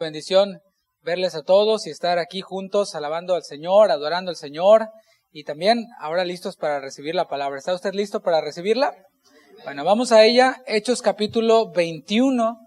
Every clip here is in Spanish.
Bendición verles a todos y estar aquí juntos alabando al Señor, adorando al Señor y también ahora listos para recibir la palabra. ¿Está usted listo para recibirla? Bueno, vamos a ella. Hechos capítulo 21.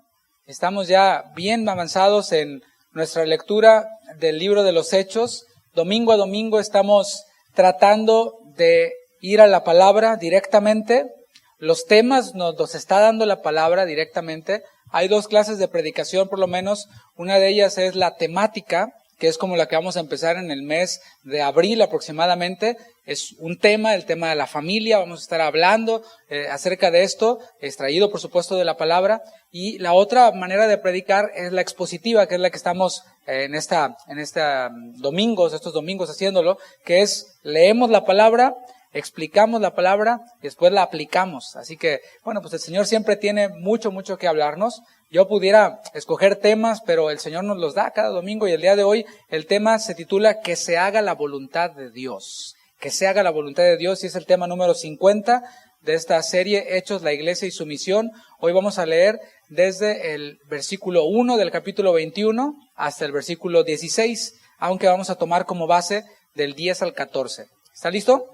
Estamos ya bien avanzados en nuestra lectura del libro de los Hechos. Domingo a domingo estamos tratando de ir a la palabra directamente. Los temas nos está dando la palabra directamente. Hay dos clases de predicación por lo menos. Una de ellas es la temática, que es como la que vamos a empezar en el mes de abril aproximadamente. Es un tema, el tema de la familia. Vamos a estar hablando acerca de esto, extraído por supuesto de la palabra. Y la otra manera de predicar es la expositiva, que es la que estamos estos domingos haciéndolo, que es leemos la palabra, explicamos la palabra y después la aplicamos. Así que, bueno, pues el Señor siempre tiene mucho que hablarnos. Yo pudiera escoger temas, pero el Señor nos los da cada domingo y el día de hoy el tema se titula Que se haga la voluntad de Dios. Que se haga la voluntad de Dios y es el tema número 50 de esta serie Hechos, la Iglesia y su misión. Hoy vamos a leer desde el versículo 1 del capítulo 21 hasta el versículo 16, aunque vamos a tomar como base del 10 al 14. ¿Está listo?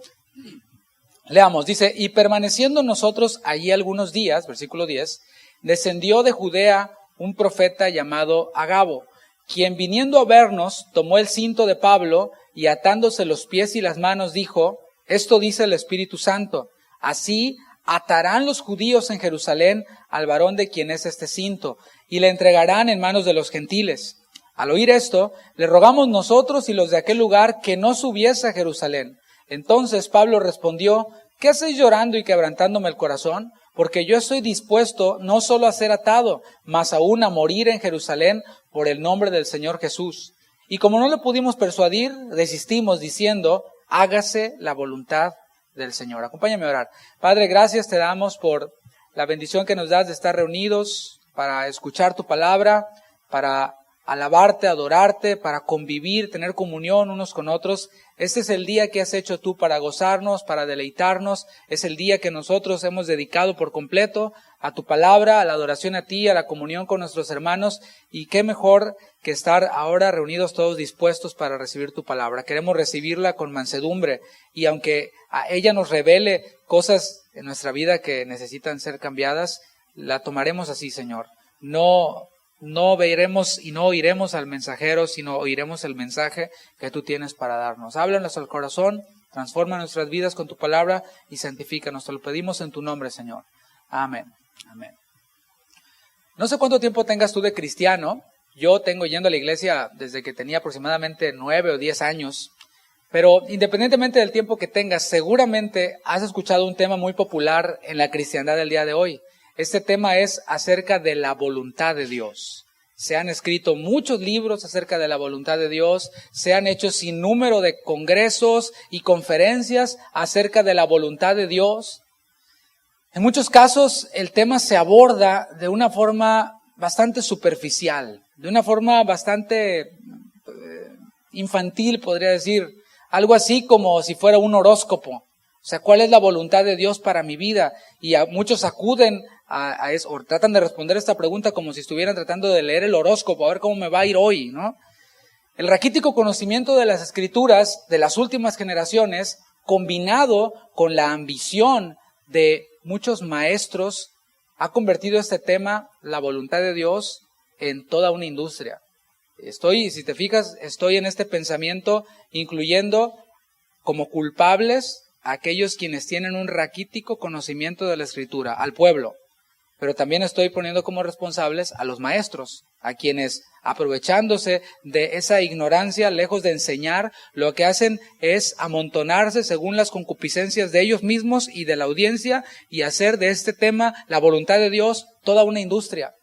Leamos, dice, y permaneciendo nosotros allí algunos días, versículo 10, descendió de Judea un profeta llamado Agabo, quien viniendo a vernos tomó el cinto de Pablo y atándose los pies y las manos dijo, esto dice el Espíritu Santo, así atarán los judíos en Jerusalén al varón de quien es este cinto y le entregarán en manos de los gentiles. Al oír esto, le rogamos nosotros y los de aquel lugar que no subiese a Jerusalén. Entonces Pablo respondió, ¿qué hacéis llorando y quebrantándome el corazón? Porque yo estoy dispuesto no solo a ser atado, mas aún a morir en Jerusalén por el nombre del Señor Jesús. Y como no le pudimos persuadir, desistimos diciendo, hágase la voluntad del Señor. Acompáñame a orar. Padre, gracias te damos por la bendición que nos das de estar reunidos para escuchar tu palabra, para alabarte, adorarte, para convivir, tener comunión unos con otros. Este es el día que has hecho tú para gozarnos, para deleitarnos. Es el día que nosotros hemos dedicado por completo a tu palabra, a la adoración a ti, a la comunión con nuestros hermanos. Y qué mejor que estar ahora reunidos todos dispuestos para recibir tu palabra. Queremos recibirla con mansedumbre y aunque a ella nos revele cosas en nuestra vida que necesitan ser cambiadas, la tomaremos así, Señor. No veremos y no oiremos al mensajero, sino oiremos el mensaje que tú tienes para darnos. Háblanos al corazón, transforma nuestras vidas con tu palabra y santifícanos. Te lo pedimos en tu nombre, Señor. Amén. Amén. No sé cuánto tiempo tengas tú de cristiano. Yo tengo yendo a la iglesia desde que tenía aproximadamente 9 o 10 años. Pero independientemente del tiempo que tengas, seguramente has escuchado un tema muy popular en la cristiandad del día de hoy. Este tema es acerca de la voluntad de Dios. Se han escrito muchos libros acerca de la voluntad de Dios, se han hecho sin número de congresos y conferencias acerca de la voluntad de Dios. En muchos casos el tema se aborda de una forma bastante superficial, de una forma bastante infantil, podría decir, algo así como si fuera un horóscopo. O sea, ¿cuál es la voluntad de Dios para mi vida? Y muchos acuden a eso, o tratan de responder esta pregunta como si estuvieran tratando de leer el horóscopo, a ver cómo me va a ir hoy, ¿no? El raquítico conocimiento de las Escrituras de las últimas generaciones, combinado con la ambición de muchos maestros, ha convertido este tema, la voluntad de Dios, en toda una industria. Si te fijas, estoy en este pensamiento incluyendo como culpables a aquellos quienes tienen un raquítico conocimiento de la Escritura, al pueblo. Pero también estoy poniendo como responsables a los maestros, a quienes, aprovechándose de esa ignorancia, lejos de enseñar, lo que hacen es amontonarse según las concupiscencias de ellos mismos y de la audiencia y hacer de este tema, la voluntad de Dios, toda una industria.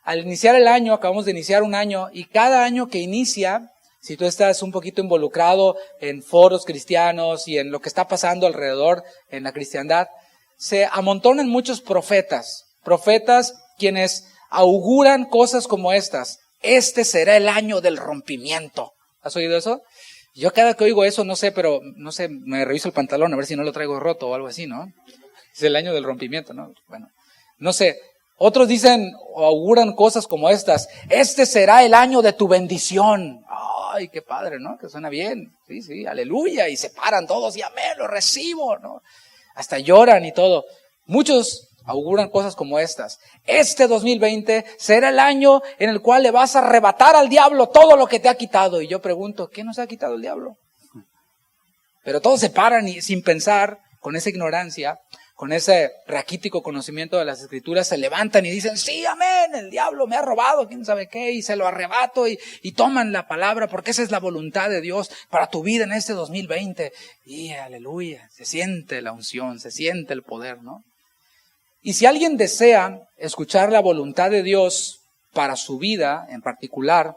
Al iniciar el año, acabamos de iniciar un año, y cada año que inicia, si tú estás un poquito involucrado en foros cristianos y en lo que está pasando alrededor en la cristiandad, se amontonan muchos profetas quienes auguran cosas como estas. Este será el año del rompimiento. ¿Has oído eso? Yo cada que oigo eso, no sé, me reviso el pantalón a ver si no lo traigo roto o algo así, ¿no? Es el año del rompimiento, ¿no? Bueno, no sé. Otros dicen o auguran cosas como estas: este será el año de tu bendición. Ay, qué padre, ¿no? Que suena bien. Sí, sí, aleluya. Y se paran todos y amén, lo recibo, ¿no? Hasta lloran y todo. Muchos auguran cosas como estas: este 2020 será el año en el cual le vas a arrebatar al diablo todo lo que te ha quitado. Y yo pregunto, ¿qué nos ha quitado el diablo? Pero todos se paran y sin pensar, con esa ignorancia, con ese raquítico conocimiento de las Escrituras, se levantan y dicen: sí, amén, el diablo me ha robado, quién sabe qué, y se lo arrebato, y toman la palabra, porque esa es la voluntad de Dios para tu vida en este 2020. Y aleluya, se siente la unción, se siente el poder, ¿no? Y si alguien desea escuchar la voluntad de Dios para su vida en particular,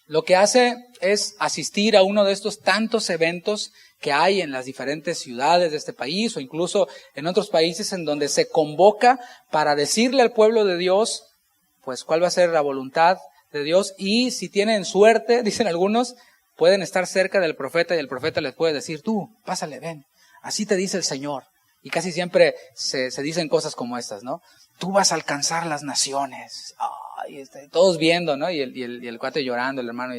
lo que hace es asistir a uno de estos tantos eventos que hay en las diferentes ciudades de este país o incluso en otros países en donde se convoca para decirle al pueblo de Dios, pues cuál va a ser la voluntad de Dios, y si tienen suerte, dicen algunos, pueden estar cerca del profeta y el profeta les puede decir: tú, pásale, ven, así te dice el Señor. Y casi siempre se dicen cosas como estas, ¿no? Tú vas a alcanzar las naciones. Ay, todos viendo, ¿no? Y el cuate llorando, el hermano,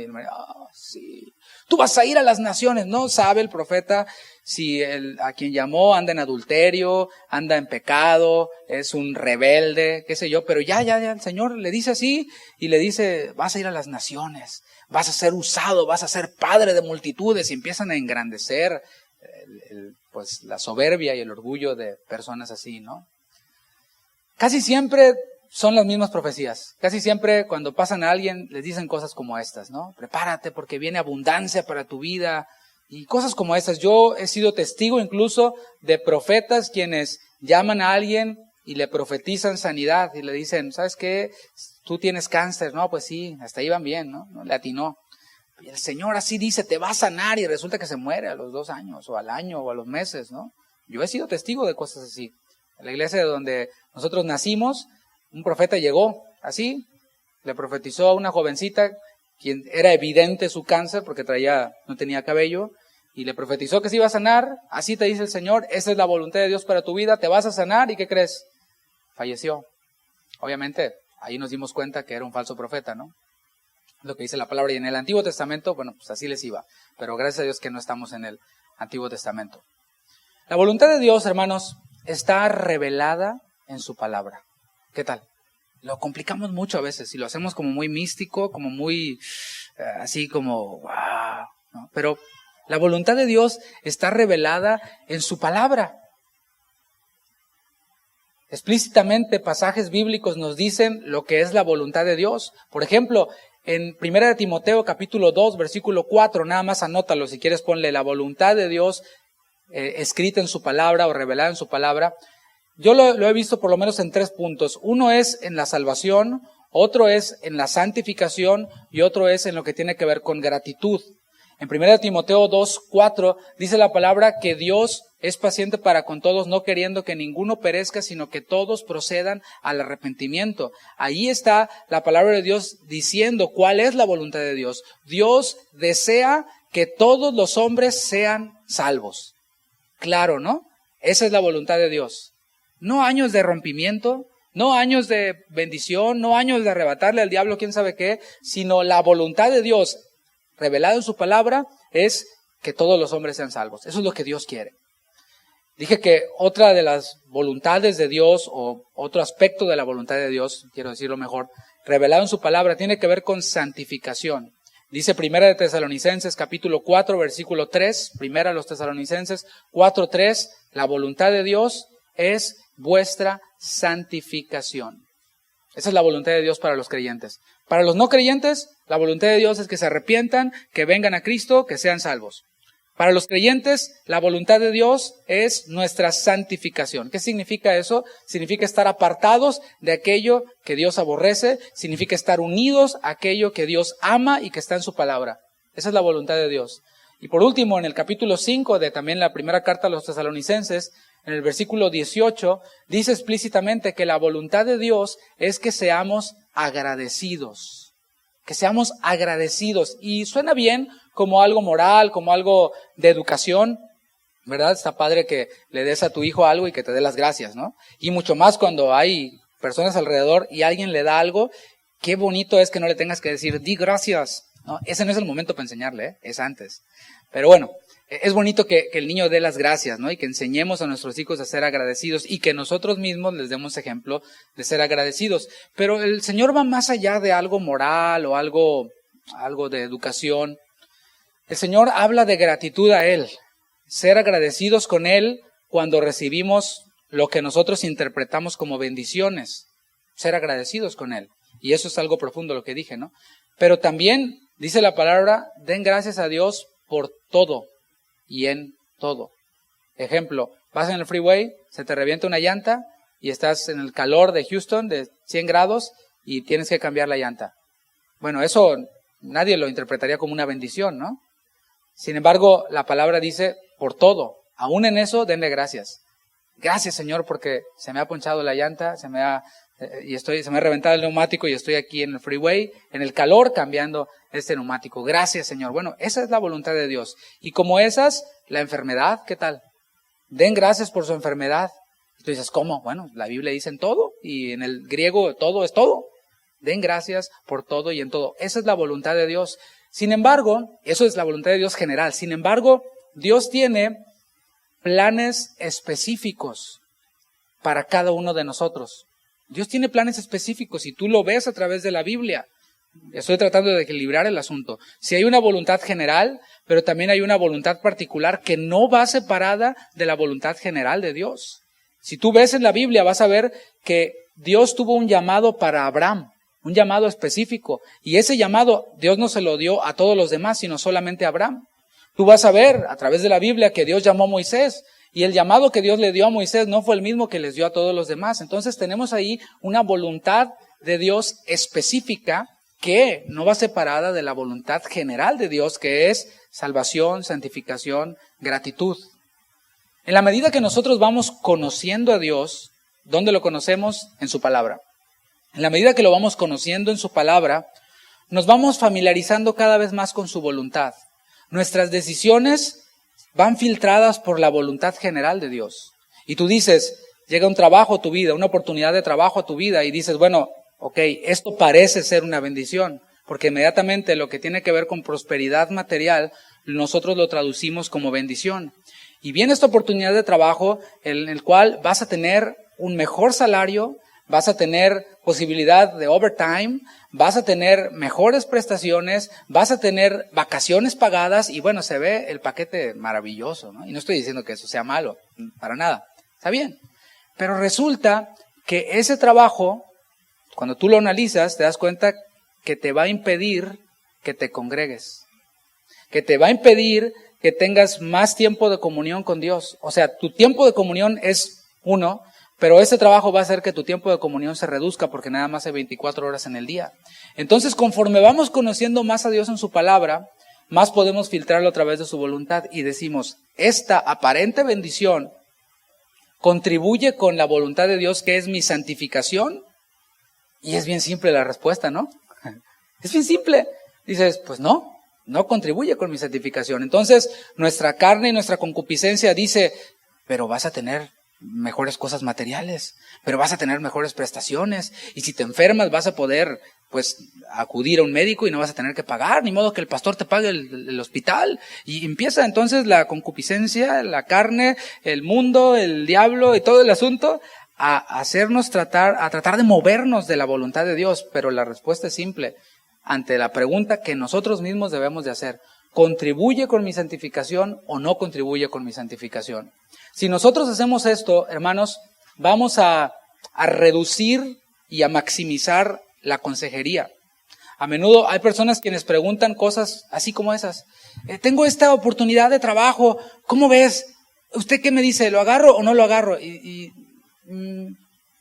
sí. Tú vas a ir a las naciones. No sabe el profeta si a quien llamó anda en adulterio, anda en pecado, es un rebelde, qué sé yo. Pero ya, el Señor le dice así y le dice: vas a ir a las naciones, vas a ser usado, vas a ser padre de multitudes. Y empiezan a engrandecer pues la soberbia y el orgullo de personas así, ¿no? Casi siempre son las mismas profecías. Casi siempre cuando pasan a alguien les dicen cosas como estas, ¿no? Prepárate porque viene abundancia para tu vida y cosas como estas. Yo he sido testigo incluso de profetas quienes llaman a alguien y le profetizan sanidad y le dicen: ¿sabes qué? Tú tienes cáncer. No, pues sí, hasta ahí van bien, ¿no? Le atinó. Y el Señor así dice: te va a sanar, y resulta que se muere a los 2 años o al año o a los meses, ¿no? Yo he sido testigo de cosas así. En la iglesia donde nosotros nacimos, un profeta llegó así, le profetizó a una jovencita, quien era evidente su cáncer porque no tenía cabello, y le profetizó que se iba a sanar. Así te dice el Señor, esa es la voluntad de Dios para tu vida, te vas a sanar. ¿Y qué crees? Falleció. Obviamente, ahí nos dimos cuenta que era un falso profeta, ¿no? Lo que dice la palabra. Y en el Antiguo Testamento, bueno, pues así les iba. Pero gracias a Dios que no estamos en el Antiguo Testamento. La voluntad de Dios, hermanos, está revelada en su palabra. ¿Qué tal? Lo complicamos mucho a veces y lo hacemos como muy místico, como muy así como wow, ¿no? Pero la voluntad de Dios está revelada en su palabra. Explícitamente pasajes bíblicos nos dicen lo que es la voluntad de Dios. Por ejemplo, en 1 Timoteo capítulo 2, versículo 4, nada más anótalo si quieres, ponle: la voluntad de Dios escrita en su palabra o revelada en su palabra. Yo lo he visto por lo menos en 3 puntos. Uno es en la salvación, otro es en la santificación y otro es en lo que tiene que ver con gratitud. En 1 Timoteo 2, 4 dice la palabra que Dios es paciente para con todos, no queriendo que ninguno perezca, sino que todos procedan al arrepentimiento. Ahí está la palabra de Dios diciendo cuál es la voluntad de Dios. Dios desea que todos los hombres sean salvos. Claro, ¿no? Esa es la voluntad de Dios. No años de rompimiento, no años de bendición, no años de arrebatarle al diablo quién sabe qué, sino la voluntad de Dios revelada en su palabra es que todos los hombres sean salvos. Eso es lo que Dios quiere. Dije que otra de las voluntades de Dios, o otro aspecto de la voluntad de Dios, quiero decirlo mejor, revelado en su palabra, tiene que ver con santificación. Dice 1 Tesalonicenses capítulo 4, versículo 3, 1 Tesalonicenses 4, 3, la voluntad de Dios es vuestra santificación. Esa es la voluntad de Dios para los creyentes. Para los no creyentes, la voluntad de Dios es que se arrepientan, que vengan a Cristo, que sean salvos. Para los creyentes, la voluntad de Dios es nuestra santificación. ¿Qué significa eso? Significa estar apartados de aquello que Dios aborrece, significa estar unidos a aquello que Dios ama y que está en su palabra. Esa es la voluntad de Dios. Y por último, en el capítulo 5 de también la primera carta a los Tesalonicenses, en el versículo 18, dice explícitamente que la voluntad de Dios es que seamos agradecidos. Que seamos agradecidos. Y suena bien como algo moral, como algo de educación, ¿verdad? Está padre que le des a tu hijo algo y que te dé las gracias, ¿no? Y mucho más cuando hay personas alrededor y alguien le da algo, qué bonito es que no le tengas que decir, di gracias. No, ese no es el momento para enseñarle, es antes. Pero bueno, es bonito que el niño dé las gracias, ¿no? Y que enseñemos a nuestros hijos a ser agradecidos y que nosotros mismos les demos ejemplo de ser agradecidos. Pero el Señor va más allá de algo moral o algo de educación. El Señor habla de gratitud a Él, ser agradecidos con Él cuando recibimos lo que nosotros interpretamos como bendiciones, ser agradecidos con Él. Y eso es algo profundo lo que dije, ¿no? Pero también dice la palabra, den gracias a Dios por todo y en todo. Ejemplo, vas en el freeway, se te revienta una llanta y estás en el calor de Houston de 100 grados y tienes que cambiar la llanta. Bueno, eso nadie lo interpretaría como una bendición, ¿no? Sin embargo, la palabra dice por todo. Aún en eso, denle gracias. Gracias, Señor, porque se me ha ponchado la llanta, se me ha reventado el neumático y estoy aquí en el freeway, en el calor, cambiando este neumático. Gracias, Señor. Bueno, esa es la voluntad de Dios. Y como esas, la enfermedad, ¿qué tal? Den gracias por su enfermedad. Y tú dices, ¿cómo? Bueno, la Biblia dice en todo, y en el griego todo es todo. Den gracias por todo y en todo. Esa es la voluntad de Dios. Sin embargo, eso es la voluntad de Dios general. Sin embargo, Dios tiene planes específicos para cada uno de nosotros. Dios tiene planes específicos y tú lo ves a través de la Biblia. Estoy tratando de equilibrar el asunto. Si hay una voluntad general, pero también hay una voluntad particular que no va separada de la voluntad general de Dios. Si tú ves en la Biblia, vas a ver que Dios tuvo un llamado para Abraham, un llamado específico. Y ese llamado Dios no se lo dio a todos los demás, sino solamente a Abraham. Tú vas a ver a través de la Biblia que Dios llamó a Moisés. Y el llamado que Dios le dio a Moisés no fue el mismo que les dio a todos los demás. Entonces tenemos ahí una voluntad de Dios específica que no va separada de la voluntad general de Dios, que es salvación, santificación, gratitud. En la medida que nosotros vamos conociendo a Dios, ¿dónde lo conocemos? En su palabra. En la medida que lo vamos conociendo en su palabra, nos vamos familiarizando cada vez más con su voluntad. Nuestras decisiones van filtradas por la voluntad general de Dios. Y tú dices, llega un trabajo a tu vida, una oportunidad de trabajo a tu vida y dices, bueno, ok, esto parece ser una bendición, porque inmediatamente lo que tiene que ver con prosperidad material, nosotros lo traducimos como bendición. Y viene esta oportunidad de trabajo en el cual vas a tener un mejor salario, vas a tener posibilidad de overtime, vas a tener mejores prestaciones, vas a tener vacaciones pagadas y bueno, se ve el paquete maravilloso, ¿no? Y no estoy diciendo que eso sea malo, para nada, está bien. Pero resulta que ese trabajo, cuando tú lo analizas, te das cuenta que te va a impedir que te congregues, que te va a impedir que tengas más tiempo de comunión con Dios. O sea, tu tiempo de comunión es uno, pero ese trabajo va a hacer que tu tiempo de comunión se reduzca porque nada más hay 24 horas en el día. Entonces, conforme vamos conociendo más a Dios en su palabra, más podemos filtrarlo a través de su voluntad y decimos, esta aparente bendición contribuye con la voluntad de Dios que es mi santificación. Y es bien simple la respuesta, ¿no? Es bien simple. Dices, pues no contribuye con mi santificación. Entonces, nuestra carne y nuestra concupiscencia dice, pero vas a tener mejores cosas materiales, pero vas a tener mejores prestaciones, y si te enfermas vas a poder, pues, acudir a un médico y no vas a tener que pagar, ni modo que el pastor te pague el hospital, y empieza entonces la concupiscencia, la carne, el mundo, el diablo y todo el asunto a hacernos tratar de movernos de la voluntad de Dios. Pero la respuesta es simple, ante la pregunta que nosotros mismos debemos de hacer, ¿contribuye con mi santificación o no contribuye con mi santificación? Si nosotros hacemos esto, hermanos, vamos a reducir y a maximizar la consejería. A menudo hay personas quienes preguntan cosas así como esas. Tengo esta oportunidad de trabajo, ¿cómo ves? ¿Usted qué me dice? ¿Lo agarro o no lo agarro? Y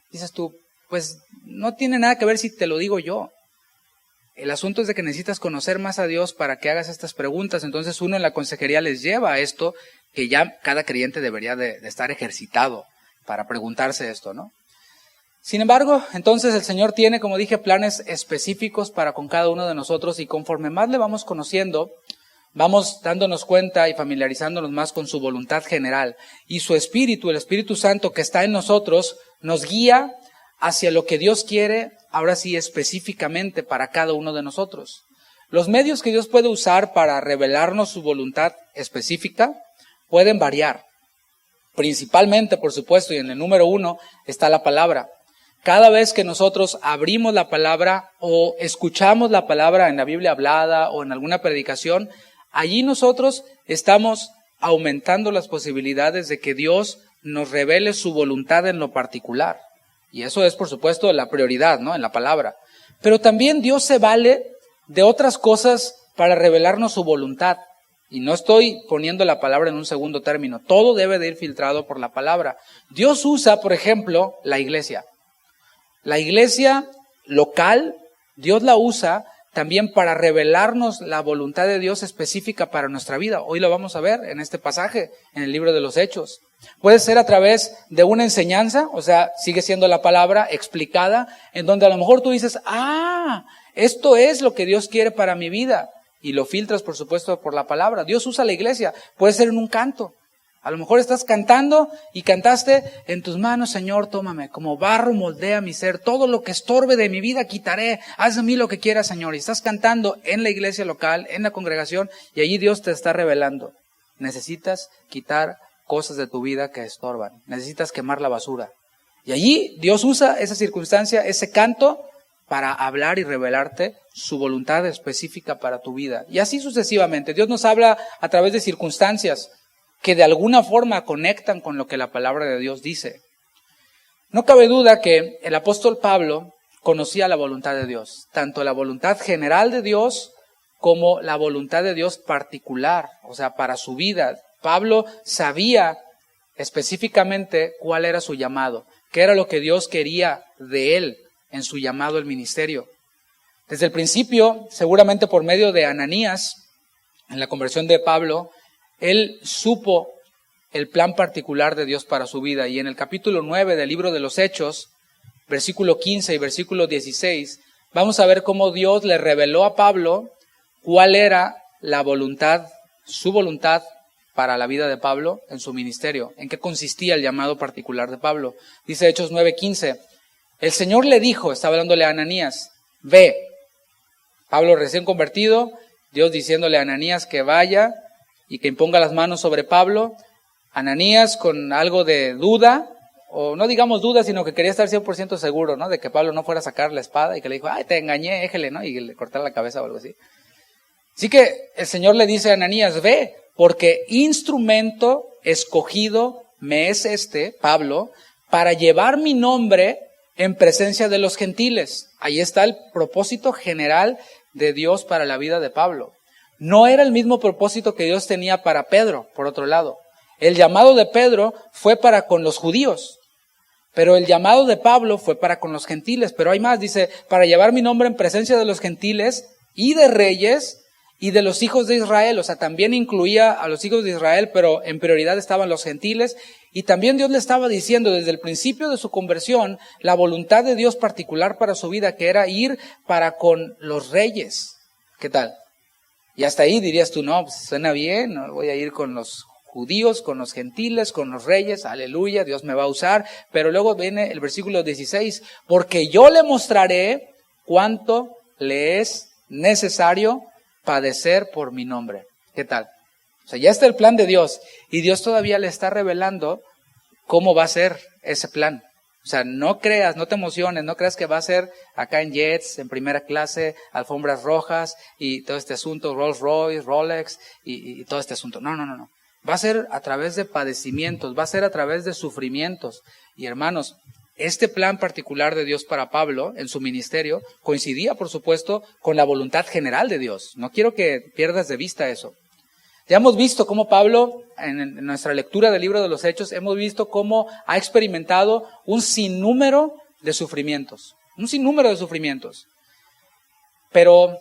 dices tú, pues no tiene nada que ver si te lo digo yo. El asunto es de que necesitas conocer más a Dios para que hagas estas preguntas. Entonces uno en la consejería les lleva a esto, que ya cada creyente debería de estar ejercitado para preguntarse esto, ¿no? Sin embargo, entonces el Señor tiene, como dije, planes específicos para con cada uno de nosotros, y conforme más le vamos conociendo, vamos dándonos cuenta y familiarizándonos más con su voluntad general. Y su Espíritu, el Espíritu Santo que está en nosotros, nos guía hacia lo que Dios quiere, ahora sí específicamente para cada uno de nosotros. Los medios que Dios puede usar para revelarnos su voluntad específica pueden variar. Principalmente, por supuesto, y en el número 1 está la palabra. Cada vez que nosotros abrimos la palabra o escuchamos la palabra en la Biblia hablada o en alguna predicación, allí nosotros estamos aumentando las posibilidades de que Dios nos revele su voluntad en lo particular. Y eso es, por supuesto, la prioridad, ¿no? En la palabra. Pero también Dios se vale de otras cosas para revelarnos su voluntad. Y no estoy poniendo la palabra en un segundo término. Todo debe de ir filtrado por la palabra. Dios usa, por ejemplo, la iglesia. La iglesia local, Dios la usa también para revelarnos la voluntad de Dios específica para nuestra vida. Hoy lo vamos a ver en este pasaje, en el libro de los Hechos. Puede ser a través de una enseñanza, o sea, sigue siendo la palabra explicada, en donde a lo mejor tú dices, esto es lo que Dios quiere para mi vida. Y lo filtras, por supuesto, por la palabra. Dios usa la iglesia. Puede ser en un canto. A lo mejor estás cantando y cantaste, en tus manos, Señor, tómame, como barro moldea mi ser, todo lo que estorbe de mi vida quitaré, haz de mí lo que quieras, Señor. Y estás cantando en la iglesia local, en la congregación, y allí Dios te está revelando. Necesitas quitar cosas de tu vida que estorban. Necesitas quemar la basura. Y allí Dios usa esa circunstancia, ese canto, para hablar y revelarte su voluntad específica para tu vida. Y así sucesivamente. Dios nos habla a través de circunstancias que de alguna forma conectan con lo que la palabra de Dios dice. No cabe duda que el apóstol Pablo conocía la voluntad de Dios, tanto la voluntad general de Dios como la voluntad de Dios particular, o sea, para su vida. Pablo sabía específicamente cuál era su llamado, qué era lo que Dios quería de él en su llamado al ministerio. Desde el principio, seguramente por medio de Ananías, en la conversión de Pablo, él supo el plan particular de Dios para su vida. Y en el capítulo 9 del libro de los Hechos, versículo 15 y versículo 16, vamos a ver cómo Dios le reveló a Pablo cuál era la voluntad, su voluntad para la vida de Pablo en su ministerio, en qué consistía el llamado particular de Pablo. Dice Hechos 9:15, el Señor le dijo, está hablándole a Ananías, ve. Pablo recién convertido, Dios diciéndole a Ananías que vaya y que imponga las manos sobre Pablo. Ananías con algo de duda, o no digamos duda, sino que quería estar 100% seguro, ¿no? De que Pablo no fuera a sacar la espada y que le dijo, te engañé, éjele, ¿no? Y le cortara la cabeza o algo así. Así que el Señor le dice a Ananías, ve, porque instrumento escogido me es Pablo, para llevar mi nombre en presencia de los gentiles. Ahí está el propósito general de Dios para la vida de Pablo. No era el mismo propósito que Dios tenía para Pedro, por otro lado. El llamado de Pedro fue para con los judíos, pero el llamado de Pablo fue para con los gentiles. Pero hay más, dice, para llevar mi nombre en presencia de los gentiles y de reyes y de los hijos de Israel. O sea, también incluía a los hijos de Israel, pero en prioridad estaban los gentiles. Y también Dios le estaba diciendo desde el principio de su conversión la voluntad de Dios particular para su vida, que era ir para con los reyes. ¿Qué tal? Y hasta ahí dirías tú, no, pues suena bien, no voy a ir con los judíos, con los gentiles, con los reyes, aleluya, Dios me va a usar. Pero luego viene el versículo 16, porque yo le mostraré cuánto le es necesario padecer por mi nombre. ¿Qué tal? O sea, ya está el plan de Dios y Dios todavía le está revelando cómo va a ser ese plan. O sea, no creas, no te emociones, no creas que va a ser acá en jets, en primera clase, alfombras rojas y todo este asunto, Rolls Royce, Rolex y todo este asunto. No. Va a ser a través de padecimientos, va a ser a través de sufrimientos. Y hermanos, este plan particular de Dios para Pablo en su ministerio coincidía, por supuesto, con la voluntad general de Dios. No quiero que pierdas de vista eso. Ya hemos visto cómo Pablo, en nuestra lectura del libro de los Hechos, hemos visto cómo ha experimentado un sinnúmero de sufrimientos. Pero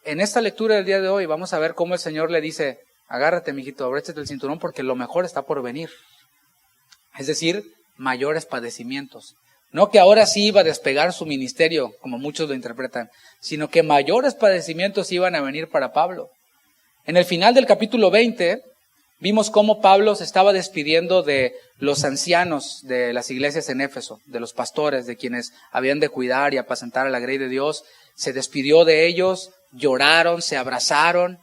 en esta lectura del día de hoy vamos a ver cómo el Señor le dice, agárrate, mijito, abróchate el cinturón porque lo mejor está por venir. Es decir, mayores padecimientos. No que ahora sí iba a despegar su ministerio, como muchos lo interpretan, sino que mayores padecimientos iban a venir para Pablo. En el final del capítulo 20, vimos cómo Pablo se estaba despidiendo de los ancianos de las iglesias en Éfeso, de los pastores, de quienes habían de cuidar y apacentar a la grey de Dios. Se despidió de ellos, lloraron, se abrazaron,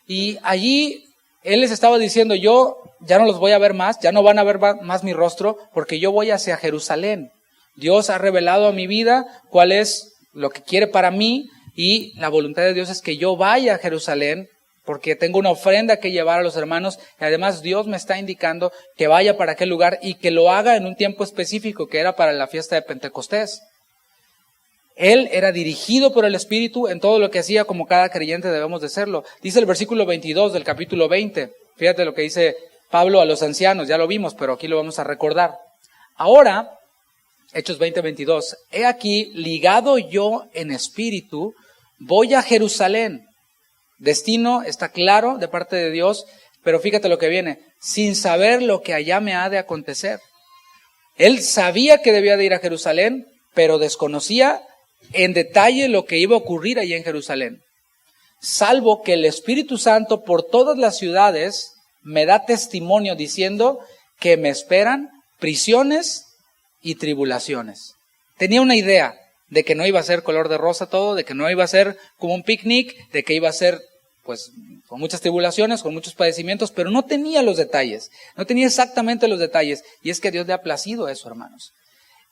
y allí él les estaba diciendo: yo ya no los voy a ver más, ya no van a ver más mi rostro, porque yo voy hacia Jerusalén. Dios ha revelado a mi vida cuál es lo que quiere para mí, y la voluntad de Dios es que yo vaya a Jerusalén, porque tengo una ofrenda que llevar a los hermanos, y además Dios me está indicando que vaya para aquel lugar y que lo haga en un tiempo específico, que era para la fiesta de Pentecostés. Él era dirigido por el Espíritu en todo lo que hacía, como cada creyente debemos de serlo. Dice el versículo 22 del capítulo 20. Fíjate lo que dice Pablo a los ancianos, ya lo vimos, pero aquí lo vamos a recordar. Ahora, Hechos 20:22, he aquí, ligado yo en espíritu, voy a Jerusalén. Destino está claro de parte de Dios, pero fíjate lo que viene: sin saber lo que allá me ha de acontecer. Él sabía que debía de ir a Jerusalén, pero desconocía en detalle lo que iba a ocurrir allí en Jerusalén. Salvo que el Espíritu Santo por todas las ciudades me da testimonio diciendo que me esperan prisiones y tribulaciones. Tenía una idea de que no iba a ser color de rosa todo, de que no iba a ser como un picnic, de que iba a ser pues con muchas tribulaciones, con muchos padecimientos, pero no tenía los detalles, no tenía exactamente los detalles, y es que a Dios le ha placido eso, hermanos.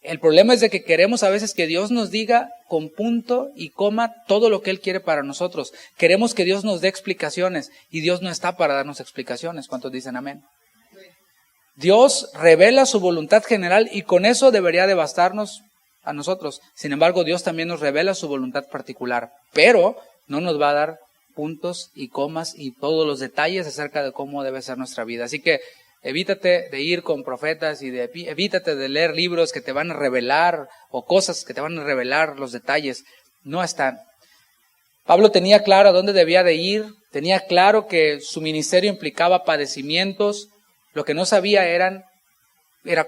El problema es de que queremos a veces que Dios nos diga con punto y coma todo lo que Él quiere para nosotros. Queremos que Dios nos dé explicaciones, y Dios no está para darnos explicaciones. ¿Cuántos dicen amén? Dios revela su voluntad general, y con eso debería de bastarnos a nosotros. Sin embargo, Dios también nos revela su voluntad particular, pero no nos va a dar puntos y comas y todos los detalles acerca de cómo debe ser nuestra vida. Así que evítate de ir con profetas y evítate de leer libros que te van a revelar, o cosas que te van a revelar los detalles. No están. Pablo tenía claro a dónde debía de ir, tenía claro que su ministerio implicaba padecimientos. Lo que no sabía era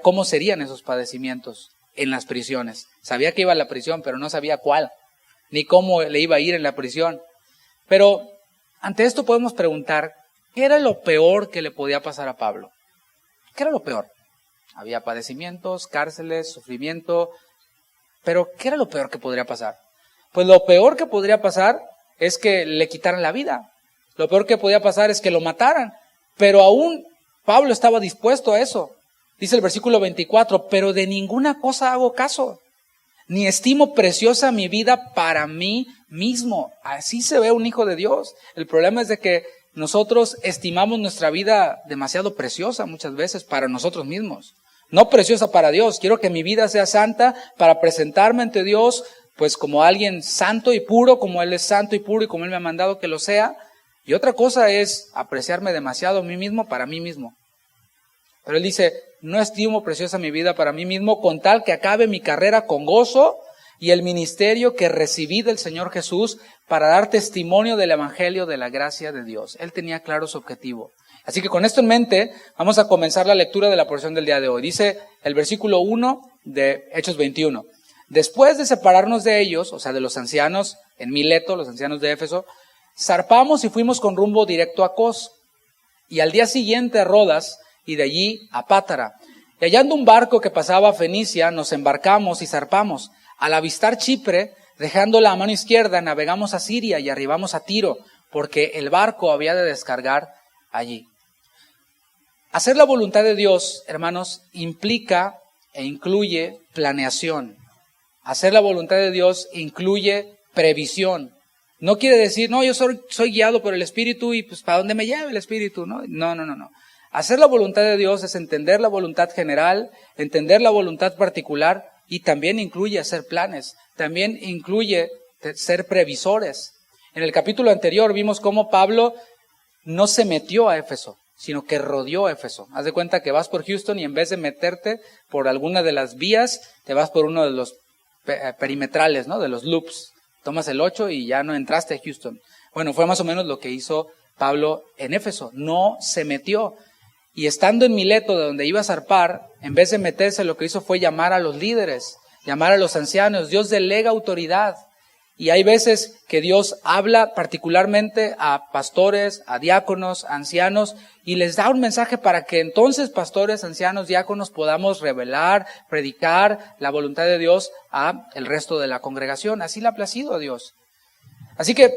cómo serían esos padecimientos en las prisiones. Sabía que iba a la prisión, pero no sabía cuál, ni cómo le iba a ir en la prisión. Pero ante esto podemos preguntar, ¿qué era lo peor que le podía pasar a Pablo? ¿Qué era lo peor? Había padecimientos, cárceles, sufrimiento, pero ¿qué era lo peor que podría pasar? Pues lo peor que podría pasar es que le quitaran la vida. Lo peor que podía pasar es que lo mataran. Pero aún Pablo estaba dispuesto a eso. Dice el versículo 24, pero de ninguna cosa hago caso, ni estimo preciosa mi vida para mí mismo. Así se ve un hijo de Dios. El problema es de que nosotros estimamos nuestra vida demasiado preciosa muchas veces para nosotros mismos. No preciosa para Dios. Quiero que mi vida sea santa para presentarme ante Dios pues como alguien santo y puro, como Él es santo y puro y como Él me ha mandado que lo sea. Y otra cosa es apreciarme demasiado a mí mismo para mí mismo. Pero Él dice, no estimo preciosa mi vida para mí mismo, con tal que acabe mi carrera con gozo y el ministerio que recibí del Señor Jesús para dar testimonio del evangelio de la gracia de Dios. Él tenía claro su objetivo. Así que con esto en mente, vamos a comenzar la lectura de la porción del día de hoy. Dice el versículo 1 de Hechos 21. Después de separarnos de ellos, o sea, de los ancianos en Mileto, los ancianos de Éfeso, zarpamos y fuimos con rumbo directo a Cos, y al día siguiente a Rodas, y de allí a Pátara. Y hallando un barco que pasaba a Fenicia, nos embarcamos y zarpamos. Al avistar Chipre, dejándola a mano izquierda, navegamos a Siria y arribamos a Tiro, porque el barco había de descargar allí. Hacer la voluntad de Dios, hermanos, implica e incluye planeación. Hacer la voluntad de Dios incluye previsión. No quiere decir, no, yo soy guiado por el Espíritu y pues para dónde me lleve el Espíritu, ¿no? No. Hacer la voluntad de Dios es entender la voluntad general, entender la voluntad particular, y también incluye hacer planes, también incluye ser previsores. En el capítulo anterior vimos cómo Pablo no se metió a Éfeso, sino que rodeó Éfeso. Haz de cuenta que vas por Houston y en vez de meterte por alguna de las vías, te vas por uno de los perimetrales, ¿no? De los loops. Tomas el 8 y ya no entraste a Houston. Bueno, fue más o menos lo que hizo Pablo en Éfeso. No se metió. Y estando en Mileto, de donde iba a zarpar, en vez de meterse, lo que hizo fue llamar a los líderes, llamar a los ancianos. Dios delega autoridad. Y hay veces que Dios habla particularmente a pastores, a diáconos, ancianos, y les da un mensaje para que entonces pastores, ancianos, diáconos podamos revelar, predicar la voluntad de Dios a el resto de la congregación. Así le ha placido a Dios. Así que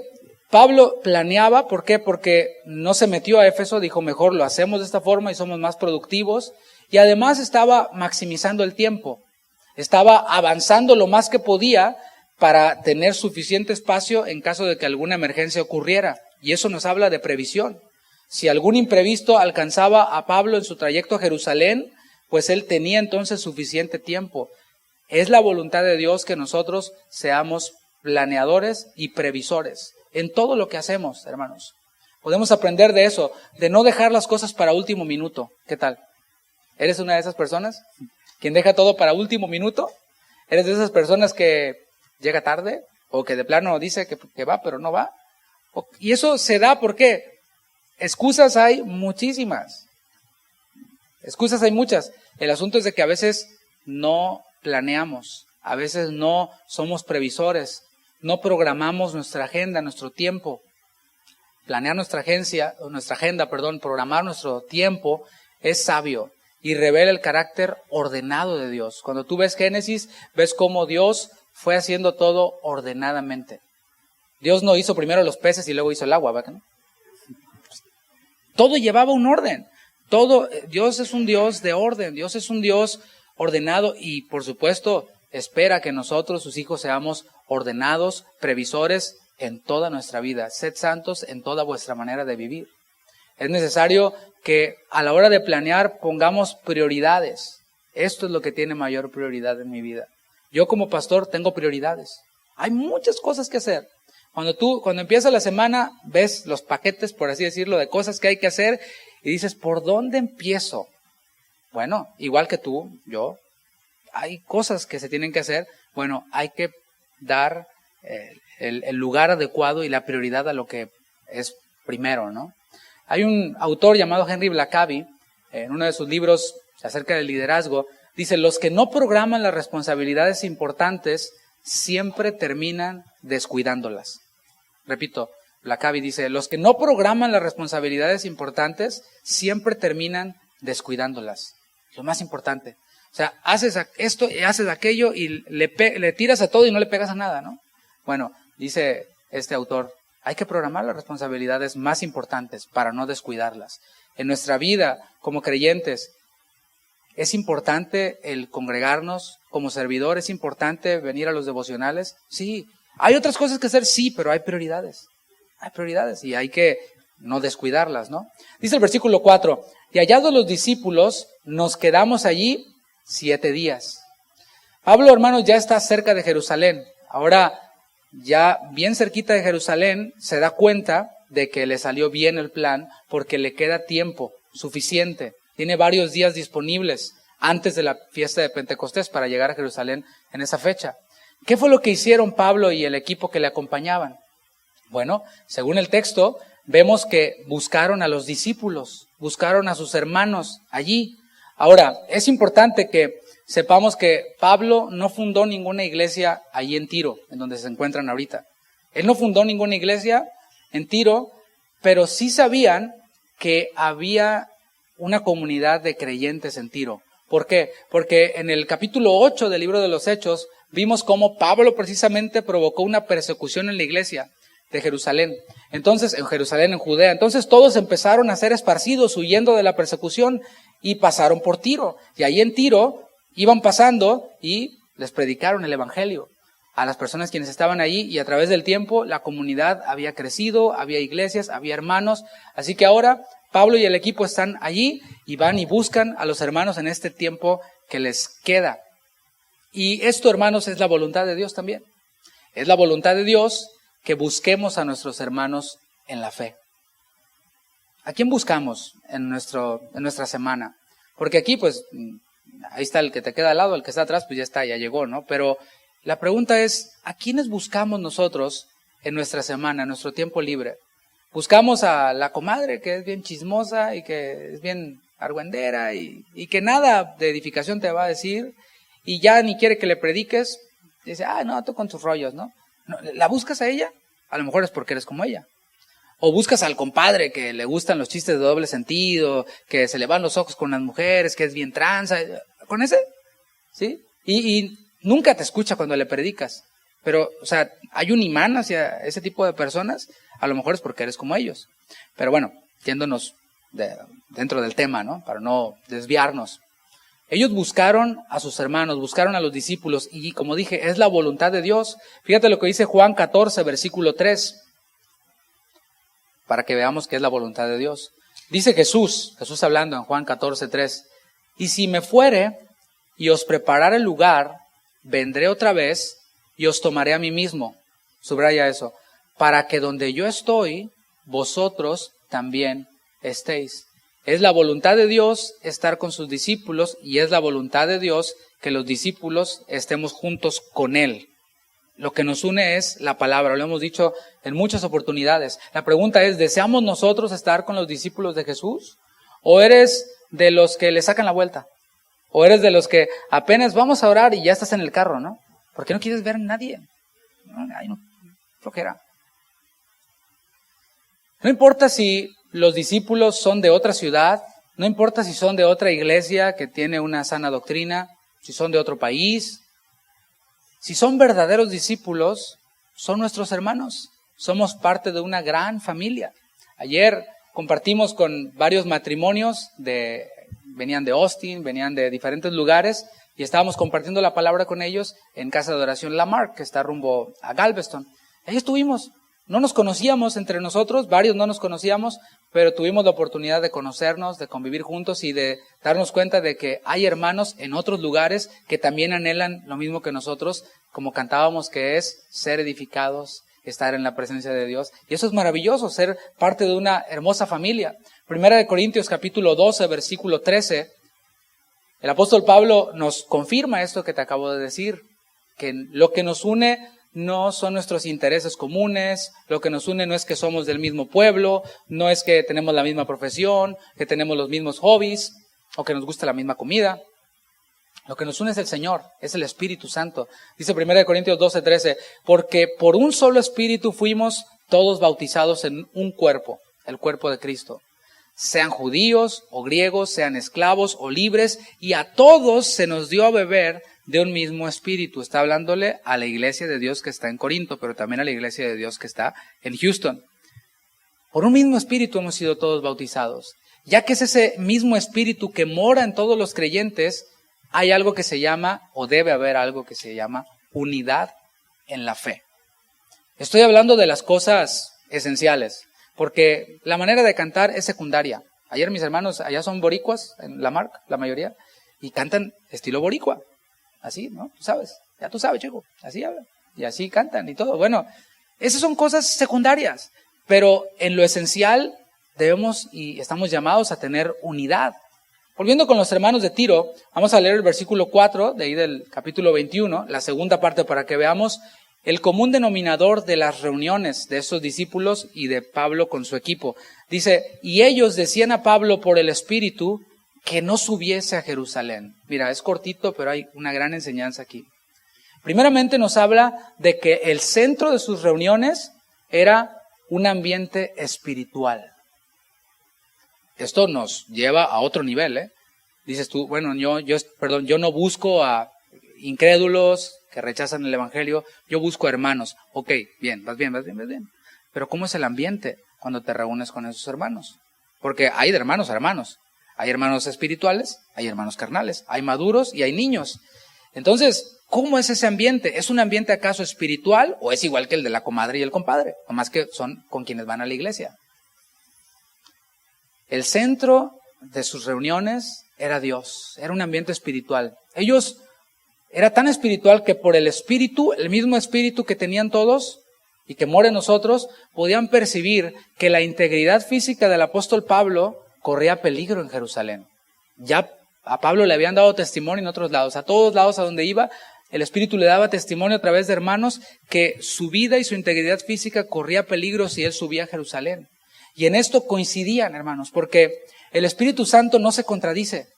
Pablo planeaba, ¿por qué? Porque no se metió a Éfeso, dijo mejor lo hacemos de esta forma y somos más productivos, y además estaba maximizando el tiempo, estaba avanzando lo más que podía para tener suficiente espacio en caso de que alguna emergencia ocurriera. Y eso nos habla de previsión. Si algún imprevisto alcanzaba a Pablo en su trayecto a Jerusalén, pues él tenía entonces suficiente tiempo. Es la voluntad de Dios que nosotros seamos planeadores y previsores en todo lo que hacemos, hermanos. Podemos aprender de eso, de no dejar las cosas para último minuto. ¿Qué tal? ¿Eres una de esas personas? ¿Quien deja todo para último minuto? ¿Eres de esas personas que llega tarde o que de plano dice que va pero no va? Y eso se da porque excusas hay muchísimas. Excusas hay muchas. El asunto es de que a veces no planeamos, a veces no somos previsores, no programamos nuestra agenda, nuestro tiempo. Planear nuestra agenda, programar nuestro tiempo es sabio y revela el carácter ordenado de Dios. Cuando tú ves Génesis, ves cómo Dios fue haciendo todo ordenadamente. Dios no hizo primero los peces y luego hizo el agua, ¿verdad? Todo llevaba un orden. Dios es un Dios de orden, Dios es un Dios ordenado y por supuesto espera que nosotros, sus hijos, seamos ordenados, previsores en toda nuestra vida. Sed santos en toda vuestra manera de vivir. Es necesario que a la hora de planear pongamos prioridades. Esto es lo que tiene mayor prioridad en mi vida. Yo como pastor tengo prioridades. Hay muchas cosas que hacer. Cuando empieza la semana, ves los paquetes, por así decirlo, de cosas que hay que hacer y dices, ¿por dónde empiezo? Bueno, igual que tú, yo, hay cosas que se tienen que hacer. Bueno, hay que dar el lugar adecuado y la prioridad a lo que es primero, ¿no? Hay un autor llamado Henry Blackaby, en uno de sus libros acerca del liderazgo, dice, los que no programan las responsabilidades importantes siempre terminan descuidándolas. Repito, Blackaby dice, los que no programan las responsabilidades importantes siempre terminan descuidándolas. Lo más importante. O sea, haces esto y haces aquello y le tiras a todo y no le pegas a nada, ¿no? Bueno, dice este autor, hay que programar las responsabilidades más importantes para no descuidarlas. En nuestra vida como creyentes, ¿es importante el congregarnos como servidor? ¿Es importante venir a los devocionales? Sí. ¿Hay otras cosas que hacer? Sí, pero hay prioridades. Hay prioridades y hay que no descuidarlas, ¿no? Dice el versículo 4, y hallados los discípulos, nos quedamos allí 7 días. Pablo, hermanos, ya está cerca de Jerusalén. Ahora, ya bien cerquita de Jerusalén, se da cuenta de que le salió bien el plan porque le queda tiempo suficiente. Tiene varios días disponibles antes de la fiesta de Pentecostés para llegar a Jerusalén en esa fecha. ¿Qué fue lo que hicieron Pablo y el equipo que le acompañaban? Bueno, según el texto, vemos que buscaron a los discípulos, buscaron a sus hermanos allí. Ahora, es importante que sepamos que Pablo no fundó ninguna iglesia allí en Tiro, en donde se encuentran ahorita. Él no fundó ninguna iglesia en Tiro, pero sí sabían que había una comunidad de creyentes en Tiro. ¿Por qué? Porque en el capítulo 8 del libro de los Hechos vimos cómo Pablo precisamente provocó una persecución en la iglesia de Jerusalén. Entonces, en Jerusalén, en Judea. Entonces todos empezaron a ser esparcidos huyendo de la persecución y pasaron por Tiro. Y ahí en Tiro iban pasando y les predicaron el evangelio a las personas quienes estaban allí y a través del tiempo la comunidad había crecido, había iglesias, había hermanos. Así que ahora Pablo y el equipo están allí y van y buscan a los hermanos en este tiempo que les queda. Y esto, hermanos, es la voluntad de Dios también. Es la voluntad de Dios que busquemos a nuestros hermanos en la fe. ¿A quién buscamos en nuestra semana? Porque aquí, pues, ahí está el que te queda al lado, el que está atrás, pues ya está, ya llegó, ¿no? Pero la pregunta es, ¿a quiénes buscamos nosotros en nuestra semana, en nuestro tiempo libre? Buscamos a la comadre que es bien chismosa y que es bien argüendera y que nada de edificación te va a decir y ya ni quiere que le prediques. Dice, no, tú con tus rollos, ¿no? No, ¿la buscas a ella? A lo mejor es porque eres como ella. O buscas al compadre que le gustan los chistes de doble sentido, que se le van los ojos con las mujeres, que es bien tranza. ¿Con ese? ¿Sí? Y nunca te escucha cuando le predicas. Pero, o sea, hay un imán hacia ese tipo de personas. A lo mejor es porque eres como ellos. Pero bueno, yéndonos dentro del tema, ¿no? Para no desviarnos. Ellos buscaron a sus hermanos, buscaron a los discípulos. Y como dije, es la voluntad de Dios. Fíjate lo que dice Juan 14, versículo 3. Para que veamos que es la voluntad de Dios. Dice Jesús hablando en Juan 14, 3. Y si me fuere y os preparare el lugar, vendré otra vez y os tomaré a mí mismo. Subraya eso. Para que donde yo estoy, vosotros también estéis. Es la voluntad de Dios estar con sus discípulos y es la voluntad de Dios que los discípulos estemos juntos con Él. Lo que nos une es la palabra, lo hemos dicho en muchas oportunidades. La pregunta es, ¿deseamos nosotros estar con los discípulos de Jesús? ¿O eres de los que le sacan la vuelta? ¿O eres de los que apenas vamos a orar y ya estás en el carro, ¿no? ¿Por qué no quieres ver a nadie? Ay, no, flojera. No importa si los discípulos son de otra ciudad, no importa si son de otra iglesia que tiene una sana doctrina, si son de otro país. Si son verdaderos discípulos, son nuestros hermanos. Somos parte de una gran familia. Ayer compartimos con varios matrimonios, venían de Austin, venían de diferentes lugares, y estábamos compartiendo la palabra con ellos en Casa de Oración Lamarck, que está rumbo a Galveston. Ahí estuvimos. No nos conocíamos entre nosotros, varios no nos conocíamos, pero tuvimos la oportunidad de conocernos, de convivir juntos y de darnos cuenta de que hay hermanos en otros lugares que también anhelan lo mismo que nosotros, como cantábamos, que es ser edificados, estar en la presencia de Dios. Y eso es maravilloso, ser parte de una hermosa familia. Primera de Corintios capítulo 12, versículo 13, el apóstol Pablo nos confirma esto que te acabo de decir, que lo que nos une no son nuestros intereses comunes, lo que nos une no es que somos del mismo pueblo, no es que tenemos la misma profesión, que tenemos los mismos hobbies, o que nos gusta la misma comida. Lo que nos une es el Señor, es el Espíritu Santo. Dice 1 Corintios 12:13, porque por un solo Espíritu fuimos todos bautizados en un cuerpo, el cuerpo de Cristo. Sean judíos o griegos, sean esclavos o libres, y a todos se nos dio a beber de un mismo espíritu. Está hablándole a la iglesia de Dios que está en Corinto, pero también a la iglesia de Dios que está en Houston. Por un mismo espíritu hemos sido todos bautizados. Ya que es ese mismo espíritu que mora en todos los creyentes, hay algo que se llama, o debe haber algo que se llama, unidad en la fe. Estoy hablando de las cosas esenciales, porque la manera de cantar es secundaria. Ayer mis hermanos allá son boricuas, en Lamarck, la mayoría, y cantan estilo boricua. Así, ¿no? Tú sabes, ya tú sabes, chico, así hablan, y así cantan y todo. Bueno, esas son cosas secundarias, pero en lo esencial debemos y estamos llamados a tener unidad. Volviendo con los hermanos de Tiro, vamos a leer el versículo 4, de ahí del capítulo 21, la segunda parte para que veamos el común denominador de las reuniones de esos discípulos y de Pablo con su equipo. Dice, y ellos decían a Pablo por el Espíritu que no subiese a Jerusalén. Mira, es cortito, pero hay una gran enseñanza aquí. Primeramente nos habla de que el centro de sus reuniones era un ambiente espiritual. Esto nos lleva a otro nivel, ¿eh? Dices tú, bueno, yo no busco a incrédulos que rechazan el evangelio, yo busco hermanos. Ok, vas bien. Pero ¿cómo es el ambiente cuando te reúnes con esos hermanos? Porque hay de hermanos a hermanos. Hay hermanos espirituales, hay hermanos carnales, hay maduros y hay niños. Entonces, ¿cómo es ese ambiente? ¿Es un ambiente acaso espiritual o es igual que el de la comadre y el compadre? Nomás que son con quienes van a la iglesia. El centro de sus reuniones era Dios, era un ambiente espiritual. Ellos era tan espiritual que por el espíritu, el mismo espíritu que tenían todos y que mora en nosotros, podían percibir que la integridad física del apóstol Pablo corría peligro en Jerusalén. Ya a Pablo le habían dado testimonio en otros lados, a todos lados a donde iba, el Espíritu le daba testimonio a través de hermanos que su vida y su integridad física corría peligro si él subía a Jerusalén. Y en esto coincidían, hermanos, porque el Espíritu Santo no se contradice.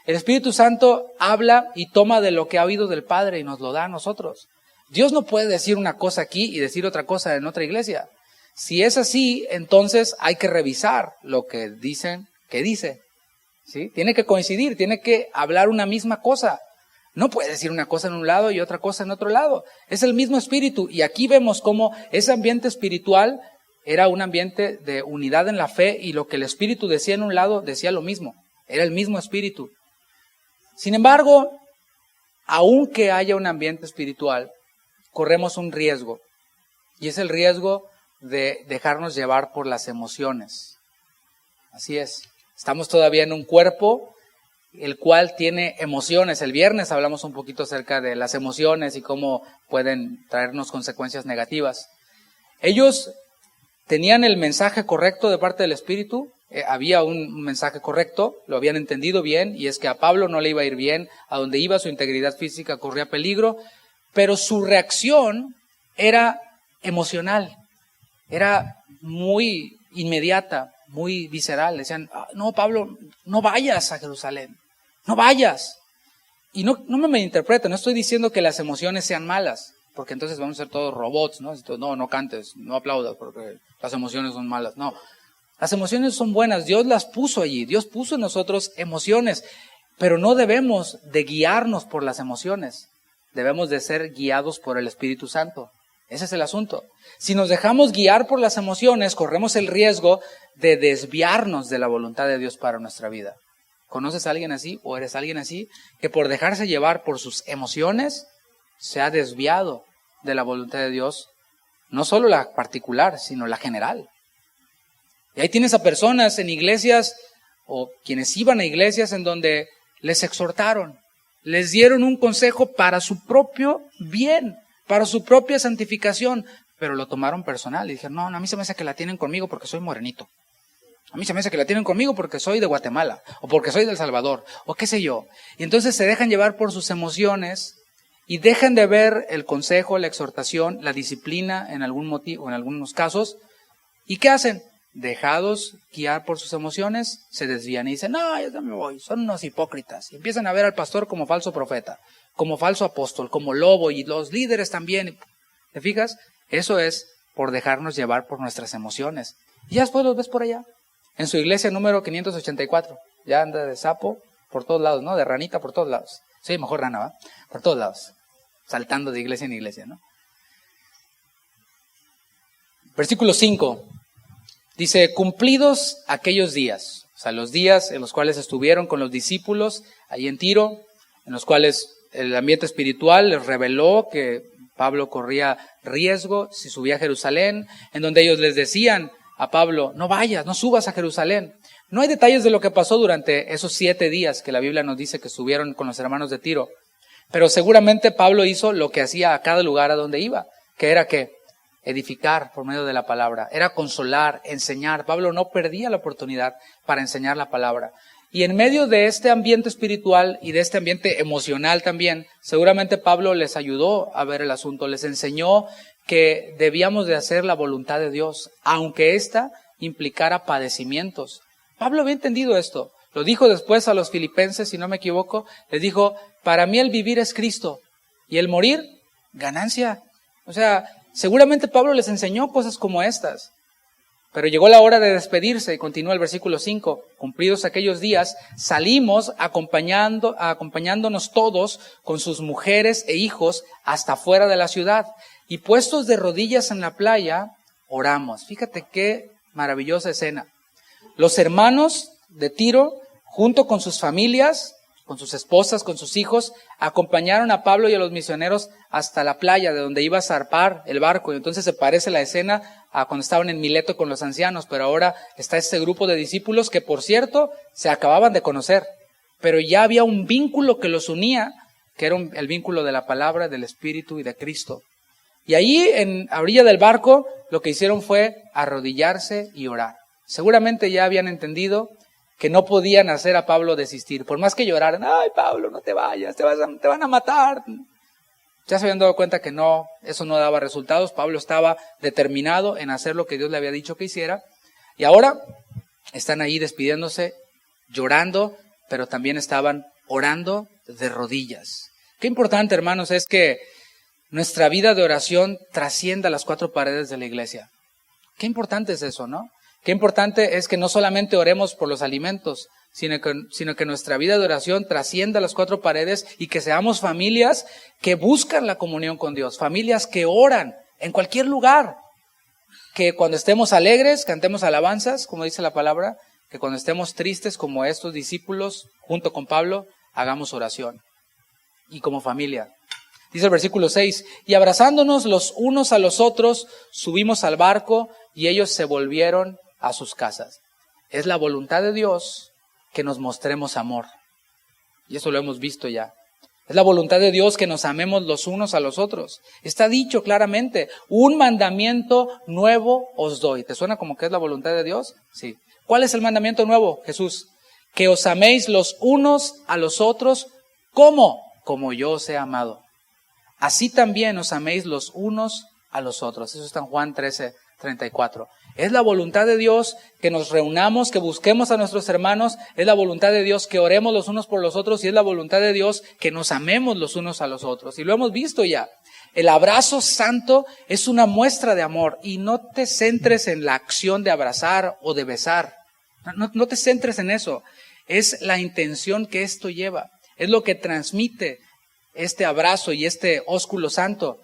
El Espíritu Santo habla y toma de lo que ha oído del Padre y nos lo da a nosotros. Dios no puede decir una cosa aquí y decir otra cosa en otra iglesia. Si es así, entonces hay que revisar lo que dicen que dice, ¿sí? Tiene que coincidir, tiene que hablar una misma cosa. No puede decir una cosa en un lado y otra cosa en otro lado. Es el mismo espíritu. Y aquí vemos cómo ese ambiente espiritual era un ambiente de unidad en la fe, y lo que el espíritu decía en un lado decía lo mismo. Era el mismo espíritu. Sin embargo, aunque haya un ambiente espiritual, corremos un riesgo. Y es el riesgo de dejarnos llevar por las emociones. Así es. Estamos todavía en un cuerpo el cual tiene emociones. El viernes hablamos un poquito acerca de las emociones y cómo pueden traernos consecuencias negativas. Ellos tenían el mensaje correcto de parte del Espíritu, había un mensaje correcto, lo habían entendido bien, y es que a Pablo no le iba a ir bien, a donde iba su integridad física corría peligro, pero su reacción era emocional, era muy inmediata, muy visceral. Decían, no, Pablo, no vayas a Jerusalén, no vayas. Y no me malinterpreten, no estoy diciendo que las emociones sean malas, porque entonces vamos a ser todos robots, ¿no? No cantes, no aplaudas, porque las emociones son malas. No, las emociones son buenas, Dios las puso allí, Dios puso en nosotros emociones, pero no debemos de guiarnos por las emociones, debemos de ser guiados por el Espíritu Santo. Ese es el asunto. Si nos dejamos guiar por las emociones, corremos el riesgo de desviarnos de la voluntad de Dios para nuestra vida. ¿Conoces a alguien así o eres alguien así que por dejarse llevar por sus emociones se ha desviado de la voluntad de Dios? No solo la particular, sino la general. Y ahí tienes a personas en iglesias o quienes iban a iglesias en donde les exhortaron, les dieron un consejo para su propio bien, para su propia santificación, pero lo tomaron personal y dijeron, no, a mí se me hace que la tienen conmigo porque soy morenito. A mí se me hace que la tienen conmigo porque soy de Guatemala, o porque soy de El Salvador, o qué sé yo. Y entonces se dejan llevar por sus emociones y dejan de ver el consejo, la exhortación, la disciplina en algún motivo, en algunos casos. ¿Y qué hacen? Dejados guiar por sus emociones, se desvían y dicen, no, ya me voy, son unos hipócritas. Y empiezan a ver al pastor como falso profeta, como falso apóstol, como lobo, y los líderes también. ¿Te fijas? Eso es por dejarnos llevar por nuestras emociones. Y ya después los ves por allá, en su iglesia número 584. Ya anda de sapo por todos lados, ¿no? De ranita por todos lados. Sí, mejor rana, ¿va? Por todos lados. Saltando de iglesia en iglesia, ¿no? Versículo 5. Dice, cumplidos aquellos días, o sea, los días en los cuales estuvieron con los discípulos ahí en Tiro, en los cuales el ambiente espiritual les reveló que Pablo corría riesgo si subía a Jerusalén, en donde ellos les decían a Pablo, no vayas, no subas a Jerusalén. No hay detalles de lo que pasó durante esos 7 días que la Biblia nos dice que estuvieron con los hermanos de Tiro, pero seguramente Pablo hizo lo que hacía a cada lugar a donde iba, que era que edificar por medio de la palabra, era consolar, enseñar. Pablo no perdía la oportunidad para enseñar la palabra. Y en medio de este ambiente espiritual y de este ambiente emocional también, seguramente Pablo les ayudó a ver el asunto, les enseñó que debíamos de hacer la voluntad de Dios, aunque ésta implicara padecimientos. Pablo había entendido esto, lo dijo después a los filipenses, si no me equivoco, les dijo, para mí el vivir es Cristo y el morir, ganancia. O sea, seguramente Pablo les enseñó cosas como estas. Pero llegó la hora de despedirse y continúa el versículo 5. Cumplidos aquellos días, salimos acompañándonos todos con sus mujeres e hijos hasta fuera de la ciudad. Y puestos de rodillas en la playa, oramos. Fíjate qué maravillosa escena. Los hermanos de Tiro, junto con sus familias, con sus esposas, con sus hijos, acompañaron a Pablo y a los misioneros hasta la playa de donde iba a zarpar el barco. Y entonces se parece la escena a cuando estaban en Mileto con los ancianos, pero ahora está este grupo de discípulos que, por cierto, se acababan de conocer, pero ya había un vínculo que los unía, que era el vínculo de la palabra, del Espíritu y de Cristo. Y ahí, en la orilla del barco, lo que hicieron fue arrodillarse y orar. Seguramente ya habían entendido que no podían hacer a Pablo desistir. Por más que lloraran, ay Pablo, no te vayas, te van a matar. Ya se habían dado cuenta que no, eso no daba resultados. Pablo estaba determinado en hacer lo que Dios le había dicho que hiciera. Y ahora están ahí despidiéndose, llorando, pero también estaban orando de rodillas. Qué importante, hermanos, es que nuestra vida de oración trascienda las cuatro paredes de la iglesia. Qué importante es eso, ¿no? Qué importante es que no solamente oremos por los alimentos, sino que nuestra vida de oración trascienda las cuatro paredes y que seamos familias que buscan la comunión con Dios, familias que oran en cualquier lugar, que cuando estemos alegres cantemos alabanzas, como dice la palabra, que cuando estemos tristes como estos discípulos, junto con Pablo, hagamos oración. Y como familia. Dice el versículo 6, y abrazándonos los unos a los otros, subimos al barco y ellos se volvieron a sus casas. Es la voluntad de Dios que nos mostremos amor. Y eso lo hemos visto ya. Es la voluntad de Dios que nos amemos los unos a los otros. Está dicho claramente, un mandamiento nuevo os doy. ¿Te suena como que es la voluntad de Dios? Sí. ¿Cuál es el mandamiento nuevo, Jesús? Que os améis los unos a los otros. ¿Cómo? Como yo os he amado. Así también os améis los unos a los otros. Eso está en Juan 13:34. Es la voluntad de Dios que nos reunamos, que busquemos a nuestros hermanos. Es la voluntad de Dios que oremos los unos por los otros. Y es la voluntad de Dios que nos amemos los unos a los otros. Y lo hemos visto ya. El abrazo santo es una muestra de amor. Y no te centres en la acción de abrazar o de besar. No te centres en eso. Es la intención que esto lleva. Es lo que transmite este abrazo y este ósculo santo.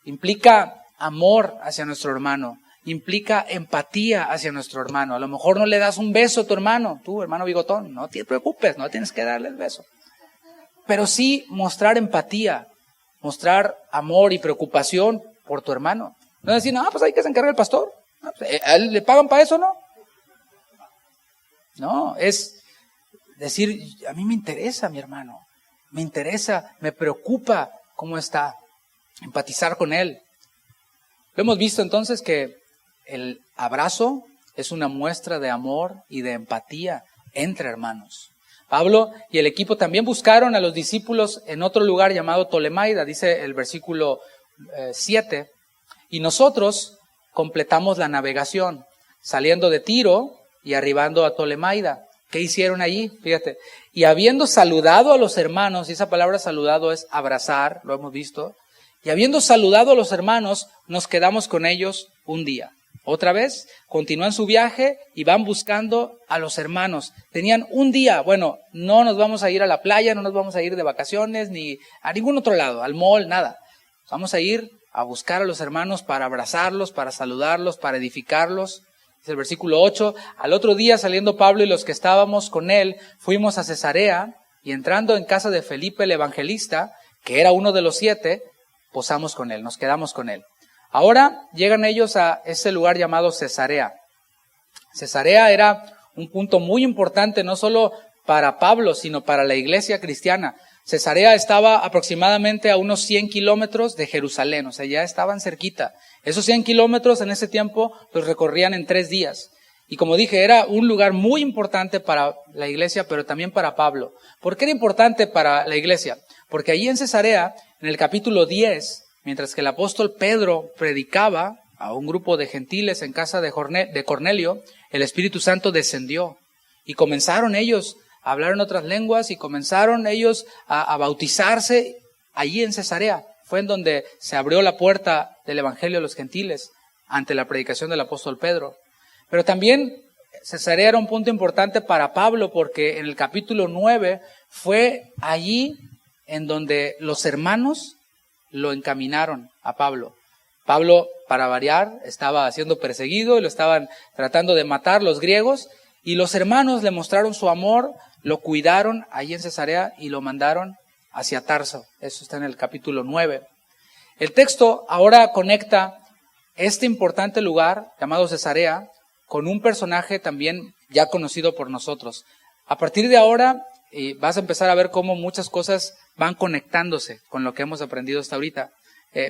Implica amor hacia nuestro hermano. Implica empatía hacia nuestro hermano. A lo mejor no le das un beso a tu hermano, tú, hermano bigotón, no te preocupes, no tienes que darle el beso. Pero sí mostrar empatía, mostrar amor y preocupación por tu hermano. No decir, no, pues hay que se encarga el pastor. No, pues, ¿a él le pagan para eso, no? No, es decir, a mí me interesa mi hermano. Me interesa, me preocupa cómo está. Empatizar con él. Lo hemos visto entonces que el abrazo es una muestra de amor y de empatía entre hermanos. Pablo y el equipo también buscaron a los discípulos en otro lugar llamado Tolemaida, dice el versículo 7. Y nosotros completamos la navegación, saliendo de Tiro y arribando a Tolemaida. ¿Qué hicieron allí? Fíjate. Y habiendo saludado a los hermanos, y esa palabra saludado es abrazar, lo hemos visto. Y habiendo saludado a los hermanos, nos quedamos con ellos un día. Otra vez, continúan su viaje y van buscando a los hermanos. Tenían un día, bueno, no nos vamos a ir a la playa, no nos vamos a ir de vacaciones, ni a ningún otro lado, al mall, nada. Vamos a ir a buscar a los hermanos para abrazarlos, para saludarlos, para edificarlos. Dice el versículo 8, al otro día saliendo Pablo y los que estábamos con él, fuimos a Cesarea y entrando en casa de Felipe el evangelista, que era uno de los 7, posamos con él, nos quedamos con él. Ahora llegan ellos a ese lugar llamado Cesarea. Cesarea era un punto muy importante no solo para Pablo, sino para la iglesia cristiana. Cesarea estaba aproximadamente a unos 100 kilómetros de Jerusalén, o sea, ya estaban cerquita. Esos 100 kilómetros en ese tiempo los recorrían en 3 días. Y como dije, era un lugar muy importante para la iglesia, pero también para Pablo. ¿Por qué era importante para la iglesia? Porque allí en Cesarea, en el capítulo 10, mientras que el apóstol Pedro predicaba a un grupo de gentiles en casa de Cornelio, el Espíritu Santo descendió y comenzaron ellos a hablar en otras lenguas y comenzaron ellos a bautizarse allí en Cesarea. Fue en donde se abrió la puerta del Evangelio a los gentiles ante la predicación del apóstol Pedro. Pero también Cesarea era un punto importante para Pablo porque en el capítulo 9 fue allí en donde los hermanos lo encaminaron a Pablo. Pablo, para variar, estaba siendo perseguido y lo estaban tratando de matar los griegos y los hermanos le mostraron su amor, lo cuidaron allí en Cesarea y lo mandaron hacia Tarso. Eso está en el capítulo 9. El texto ahora conecta este importante lugar llamado Cesarea con un personaje también ya conocido por nosotros. A partir de ahora vas a empezar a ver cómo muchas cosas van conectándose con lo que hemos aprendido hasta ahorita.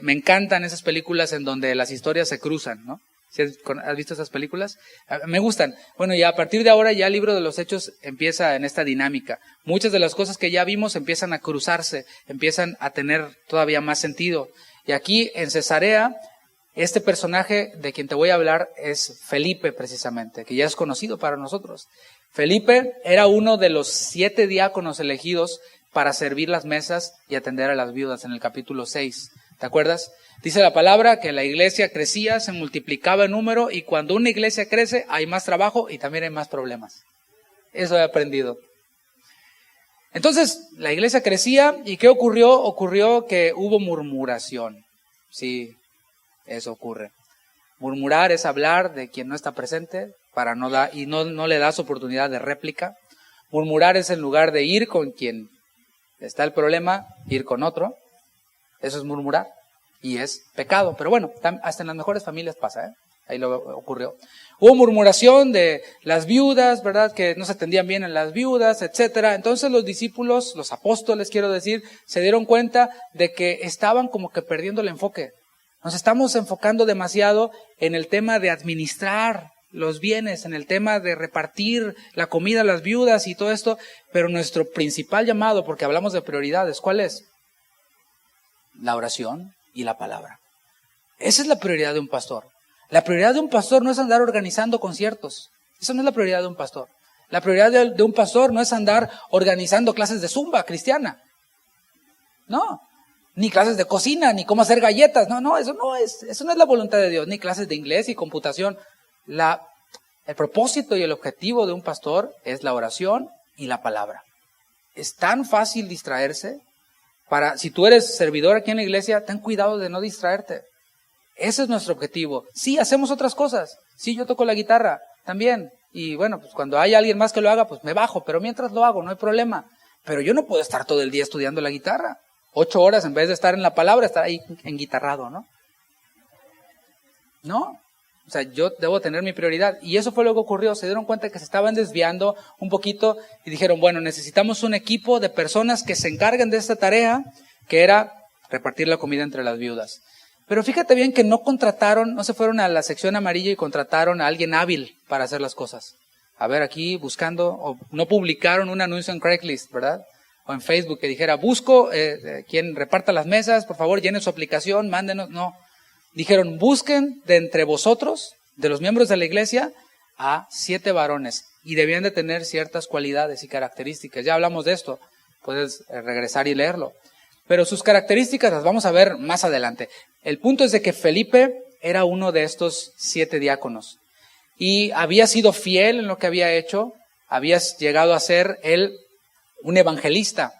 Me encantan esas películas en donde las historias se cruzan, ¿no? ¿Sí has visto esas películas? Me gustan. Bueno, y a partir de ahora ya el libro de los Hechos empieza en esta dinámica. Muchas de las cosas que ya vimos empiezan a cruzarse, empiezan a tener todavía más sentido. Y aquí en Cesarea, este personaje de quien te voy a hablar es Felipe precisamente, que ya es conocido para nosotros. Felipe era uno de los 7 diáconos elegidos para servir las mesas y atender a las viudas en el capítulo 6 ¿Te acuerdas? Dice la palabra que la iglesia crecía, se multiplicaba en número, y cuando una iglesia crece hay más trabajo y también hay más problemas. Eso he aprendido. Entonces, la iglesia crecía, ¿y qué ocurrió? Ocurrió que hubo murmuración. Sí, eso ocurre. Murmurar es hablar de quien no está presente para no le das oportunidad de réplica. Murmurar es en lugar de ir con quien está el problema, ir con otro. Eso es murmurar y es pecado. Pero bueno, hasta en las mejores familias pasa, ¿eh? Ahí lo ocurrió. Hubo murmuración de las viudas, ¿verdad? Que no se atendían bien en las viudas, etcétera. Entonces los discípulos, los apóstoles, quiero decir, se dieron cuenta de que estaban como que perdiendo el enfoque. Nos estamos enfocando demasiado en el tema de administrar los bienes, en el tema de repartir la comida a las viudas y todo esto, pero nuestro principal llamado, porque hablamos de prioridades, ¿cuál es? La oración y la palabra. Esa es la prioridad de un pastor. La prioridad de un pastor no es andar organizando conciertos. Esa no es la prioridad de un pastor. La prioridad de un pastor no es andar organizando clases de zumba cristiana. No. Ni clases de cocina, ni cómo hacer galletas. No, eso no es la voluntad de Dios. Ni clases de inglés y computación. El propósito y el objetivo de un pastor es la oración y la palabra. Es tan fácil distraerse. Si tú eres servidor aquí en la iglesia, ten cuidado de no distraerte. Ese es nuestro objetivo. Sí, hacemos otras cosas. Sí, yo toco la guitarra también. Y bueno, pues cuando hay alguien más que lo haga, pues me bajo. Pero mientras lo hago, no hay problema. Pero yo no puedo estar todo el día estudiando la guitarra. 8 horas en vez de estar en la palabra, estar ahí enguitarrado, ¿no? No. O sea, yo debo tener mi prioridad. Y eso fue lo que ocurrió. Se dieron cuenta que se estaban desviando un poquito y dijeron, bueno, necesitamos un equipo de personas que se encarguen de esta tarea, que era repartir la comida entre las viudas. Pero fíjate bien que no se fueron a la sección amarilla y contrataron a alguien hábil para hacer las cosas. A ver, aquí buscando, o no publicaron un anuncio en Craigslist, ¿verdad? O en Facebook que dijera, busco quien reparta las mesas, por favor llenen su aplicación, mándenos. No. Dijeron, busquen de entre vosotros, de los miembros de la iglesia, a 7 varones. Y debían de tener ciertas cualidades y características. Ya hablamos de esto. Puedes regresar y leerlo. Pero sus características las vamos a ver más adelante. El punto es de que Felipe era uno de estos 7 diáconos. Y había sido fiel en lo que había hecho. Había llegado a ser él un evangelista.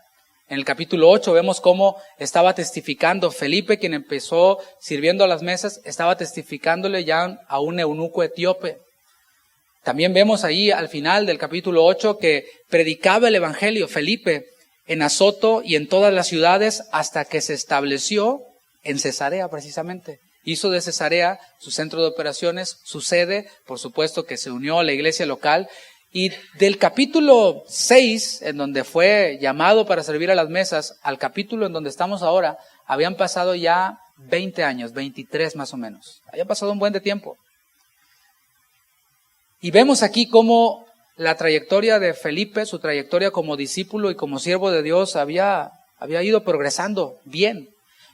En el capítulo 8 vemos cómo estaba testificando Felipe, quien empezó sirviendo a las mesas, estaba testificándole ya a un eunuco etíope. También vemos ahí al final del capítulo 8 que predicaba el evangelio Felipe en Azoto y en todas las ciudades hasta que se estableció en Cesarea precisamente. Hizo de Cesarea su centro de operaciones, su sede, por supuesto que se unió a la iglesia local. Y del capítulo 6, en donde fue llamado para servir a las mesas, al capítulo en donde estamos ahora, habían pasado ya 20 años, 23 más o menos. Había pasado un buen de tiempo. Y vemos aquí cómo la trayectoria de Felipe, su trayectoria como discípulo y como siervo de Dios había ido progresando bien.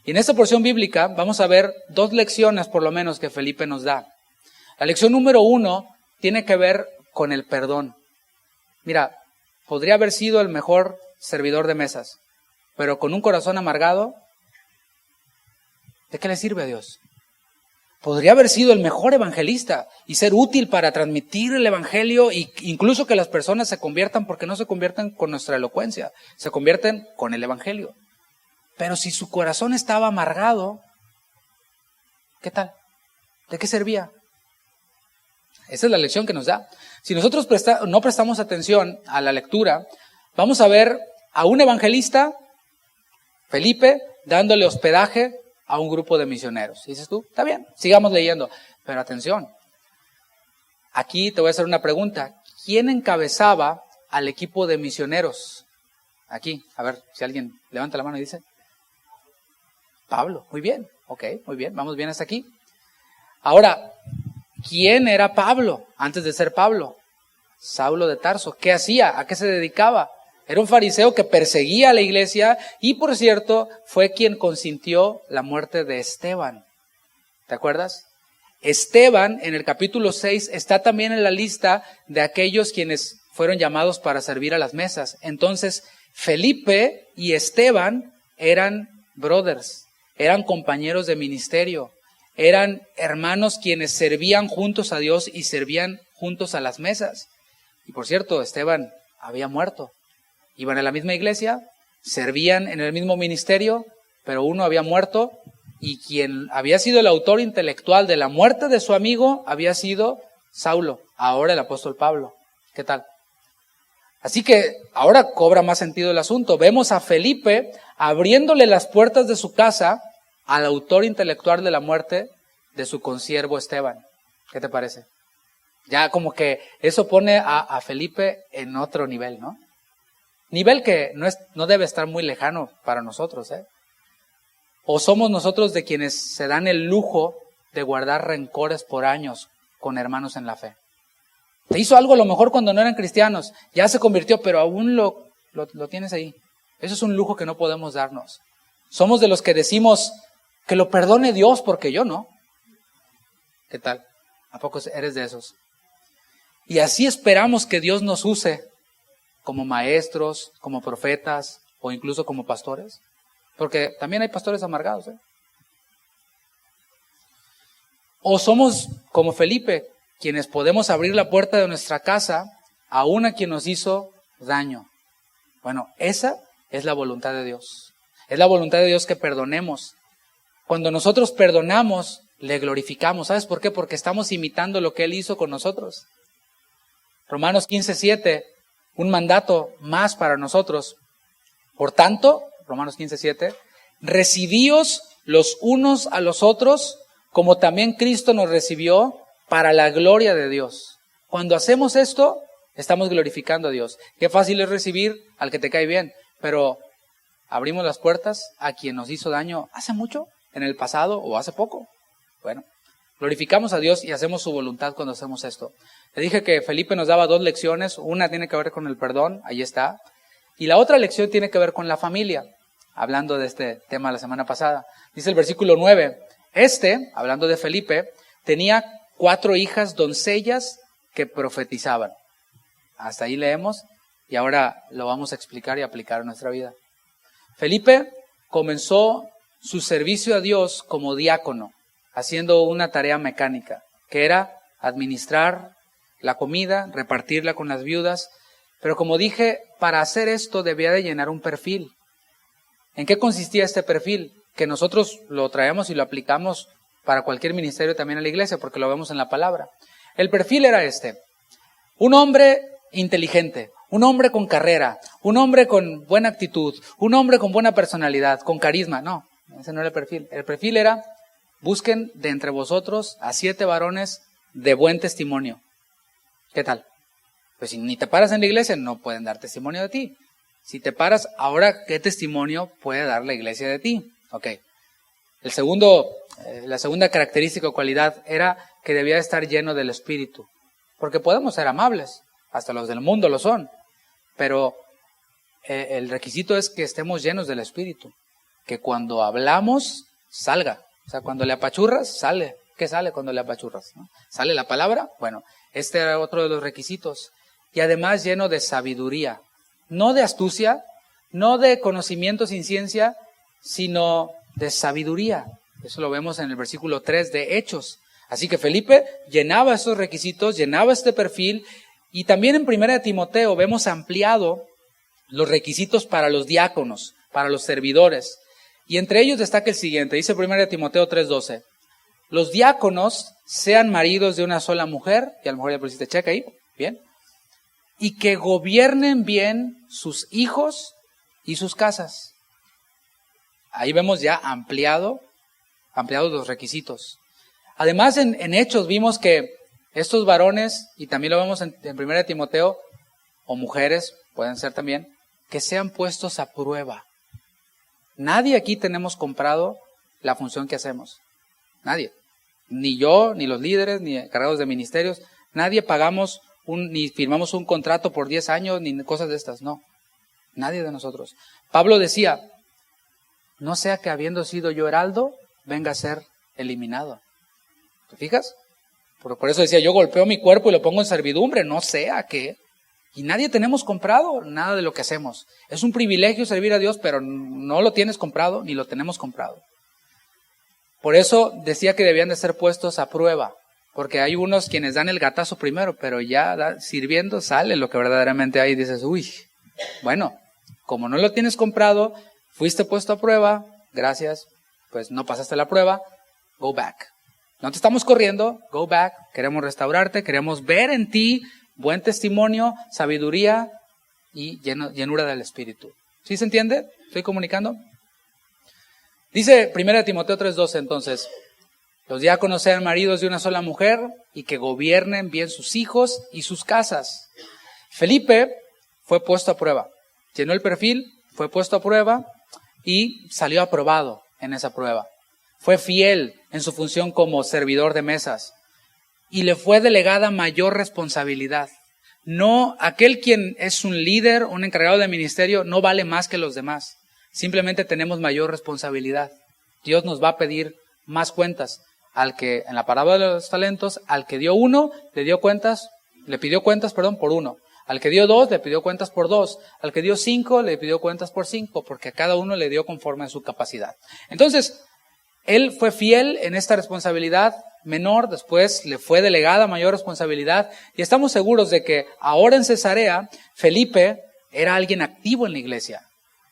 Y en esta porción bíblica vamos a ver 2 lecciones por lo menos que Felipe nos da. La lección número 1 tiene que ver con el perdón. Mira, podría haber sido el mejor servidor de mesas, pero con un corazón amargado, ¿de qué le sirve a Dios? Podría haber sido el mejor evangelista y ser útil para transmitir el evangelio e incluso que las personas se conviertan, porque no se convierten con nuestra elocuencia, se convierten con el evangelio. Pero si su corazón estaba amargado, ¿qué tal? ¿De qué servía? Esa es la lección que nos da. Si nosotros no prestamos atención a la lectura, vamos a ver a un evangelista, Felipe, dándole hospedaje a un grupo de misioneros. ¿Dices tú? Está bien, sigamos leyendo. Pero atención, aquí te voy a hacer una pregunta. ¿Quién encabezaba al equipo de misioneros? Aquí, a ver si alguien levanta la mano y dice. Pablo, muy bien, ok, muy bien, vamos bien hasta aquí. Ahora, ¿quién era Pablo antes de ser Pablo? Saulo de Tarso. ¿Qué hacía? ¿A qué se dedicaba? Era un fariseo que perseguía a la iglesia y, por cierto, fue quien consintió la muerte de Esteban. ¿Te acuerdas? Esteban, en el capítulo 6, está también en la lista de aquellos quienes fueron llamados para servir a las mesas. Entonces, Felipe y Esteban eran brothers. eran compañeros de ministerio, eran hermanos quienes servían juntos a Dios y servían juntos a las mesas. Y por cierto, Esteban había muerto. Iban a la misma iglesia, servían en el mismo ministerio, pero uno había muerto y quien había sido el autor intelectual de la muerte de su amigo había sido Saulo, ahora el apóstol Pablo. ¿Qué tal? Así que ahora cobra más sentido el asunto. Vemos a Felipe abriéndole las puertas de su casa al autor intelectual de la muerte de su consiervo Esteban. ¿Qué te parece? Ya como que eso pone a Felipe en otro nivel, ¿no? Nivel que no debe estar muy lejano para nosotros, ¿eh? O somos nosotros de quienes se dan el lujo de guardar rencores por años con hermanos en la fe. Te hizo algo a lo mejor cuando no eran cristianos, ya se convirtió, pero aún lo tienes ahí. Eso es un lujo que no podemos darnos. Somos de los que decimos que lo perdone Dios porque yo no. ¿Qué tal? ¿A poco eres de esos? Y así esperamos que Dios nos use como maestros, como profetas o incluso como pastores. Porque también hay pastores amargados, ¿eh? O somos como Felipe, quienes podemos abrir la puerta de nuestra casa aún a quien nos hizo daño. Bueno, esa es la voluntad de Dios. Es la voluntad de Dios que perdonemos. Cuando nosotros perdonamos, le glorificamos. ¿Sabes por qué? Porque estamos imitando lo que Él hizo con nosotros. Romanos 15:7, un mandato más para nosotros. Por tanto, Romanos 15:7, recibíos los unos a los otros, como también Cristo nos recibió para la gloria de Dios. Cuando hacemos esto, estamos glorificando a Dios. Qué fácil es recibir al que te cae bien, pero abrimos las puertas a quien nos hizo daño hace mucho, en el pasado o hace poco. Bueno, glorificamos a Dios y hacemos su voluntad cuando hacemos esto. Le dije que Felipe nos daba 2 lecciones, una tiene que ver con el perdón, ahí está, y la otra lección tiene que ver con la familia, hablando de este tema la semana pasada. Dice el versículo 9, hablando de Felipe, tenía 4 hijas doncellas que profetizaban. Hasta ahí leemos y ahora lo vamos a explicar y aplicar en nuestra vida. Felipe comenzó su servicio a Dios como diácono, haciendo una tarea mecánica, que era administrar la comida, repartirla con las viudas. Pero como dije, para hacer esto debía de llenar un perfil. ¿En qué consistía este perfil? Que nosotros lo traemos y lo aplicamos para cualquier ministerio también a la iglesia, porque lo vemos en la palabra. El perfil era un hombre inteligente, un hombre con carrera, un hombre con buena actitud, un hombre con buena personalidad, con carisma. No, ese no era el perfil. El perfil era, busquen de entre vosotros a 7 varones de buen testimonio. ¿Qué tal? Pues si ni te paras en la iglesia, no pueden dar testimonio de ti. Si te paras, ahora, ¿qué testimonio puede dar la iglesia de ti? Ok. La segunda característica o cualidad era que debía estar lleno del Espíritu. Porque podemos ser amables, hasta los del mundo lo son, pero el requisito es que estemos llenos del Espíritu. Que cuando hablamos, salga. O sea, cuando le apachurras, sale. ¿Qué sale cuando le apachurras? ¿No? ¿Sale la palabra? Bueno, este era otro de los requisitos. Y además lleno de sabiduría. No de astucia, no de conocimiento sin ciencia, sino de sabiduría. Eso lo vemos en el versículo 3 de Hechos. Así que Felipe llenaba estos requisitos, llenaba este perfil, y también en 1 Timoteo vemos ampliado los requisitos para los diáconos, para los servidores. Y entre ellos destaca el siguiente, dice 1 Timoteo 3:12. Los diáconos sean maridos de una sola mujer, y a lo mejor ya pusiste checa ahí, bien, y que gobiernen bien sus hijos y sus casas. Ahí vemos ya ampliados los requisitos. Además, en Hechos vimos que estos varones, y también lo vemos en 1 Timoteo, o mujeres, pueden ser también, que sean puestos a prueba. Nadie aquí tenemos comprado la función que hacemos. Nadie. Ni yo, ni los líderes, ni encargados de ministerios. Nadie pagamos ni firmamos un contrato por 10 años, ni cosas de estas. No. Nadie de nosotros. Pablo decía, no sea que habiendo sido yo heraldo, venga a ser eliminado. ¿Te fijas? Por eso decía, yo golpeo mi cuerpo y lo pongo en servidumbre, no sea que. Y nadie tenemos comprado nada de lo que hacemos. Es un privilegio servir a Dios, pero no lo tienes comprado ni lo tenemos comprado. Por eso decía que debían de ser puestos a prueba, porque hay unos quienes dan el gatazo primero, pero ya sirviendo sale lo que verdaderamente hay y dices, uy, bueno, como no lo tienes comprado, fuiste puesto a prueba, gracias, pues no pasaste la prueba, go back. No te estamos corriendo, go back, queremos restaurarte, queremos ver en ti buen testimonio, sabiduría y llenura del Espíritu. ¿Sí se entiende? ¿Estoy comunicando? Dice 1 Timoteo 3:12 entonces, los diáconos sean maridos de una sola mujer y que gobiernen bien sus hijos y sus casas. Felipe fue puesto a prueba, llenó el perfil, fue puesto a prueba y salió aprobado en esa prueba. Fue fiel en su función como servidor de mesas y le fue delegada mayor responsabilidad. No, aquel quien es un líder, un encargado de ministerio, no vale más que los demás. Simplemente tenemos mayor responsabilidad. Dios nos va a pedir más cuentas. Al que, en la parábola de los talentos, al que dio uno, le pidió cuentas, por uno. Al que dio 2, le pidió cuentas por 2. Al que dio 5, le pidió cuentas por 5, porque a cada uno le dio conforme a su capacidad. Entonces, él fue fiel en esta responsabilidad menor, después le fue delegada mayor responsabilidad, y estamos seguros de que ahora en Cesarea, Felipe era alguien activo en la iglesia.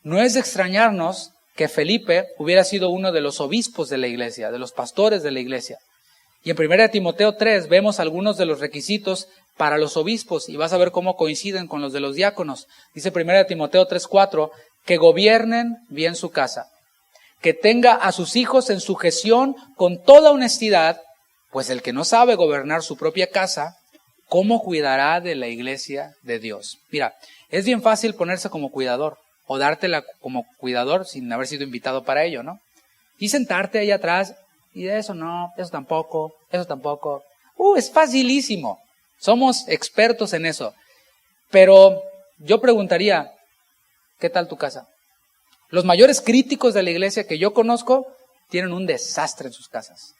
No es de extrañarnos que Felipe hubiera sido uno de los obispos de la iglesia, de los pastores de la iglesia. Y en 1 Timoteo 3 vemos algunos de los requisitos para los obispos y vas a ver cómo coinciden con los de los diáconos. Dice 1 Timoteo 3:4, que gobiernen bien su casa, que tenga a sus hijos en sujeción con toda honestidad, pues el que no sabe gobernar su propia casa, ¿cómo cuidará de la iglesia de Dios? Mira, es bien fácil ponerse como cuidador o dártela como cuidador sin haber sido invitado para ello, ¿no? Y sentarte ahí atrás y de eso no, eso tampoco. Es facilísimo. Somos expertos en eso. Pero yo preguntaría, ¿qué tal tu casa? Los mayores críticos de la iglesia que yo conozco tienen un desastre en sus casas.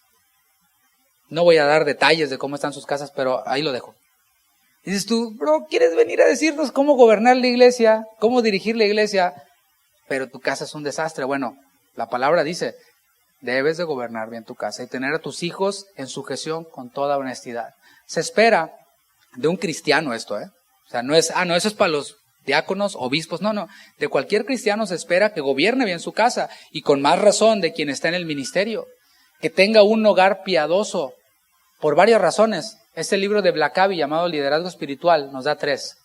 No voy a dar detalles de cómo están sus casas, pero ahí lo dejo. Dices tú, bro, ¿quieres venir a decirnos cómo gobernar la iglesia? ¿Cómo dirigir la iglesia? Pero tu casa es un desastre. Bueno, la palabra dice, debes de gobernar bien tu casa y tener a tus hijos en sujeción con toda honestidad. Se espera de un cristiano esto, O sea, no es, eso es para los diáconos, obispos, no. De cualquier cristiano se espera que gobierne bien su casa y con más razón de quien está en el ministerio. Que tenga un hogar piadoso por varias razones. Este libro de Blackaby llamado Liderazgo Espiritual nos da tres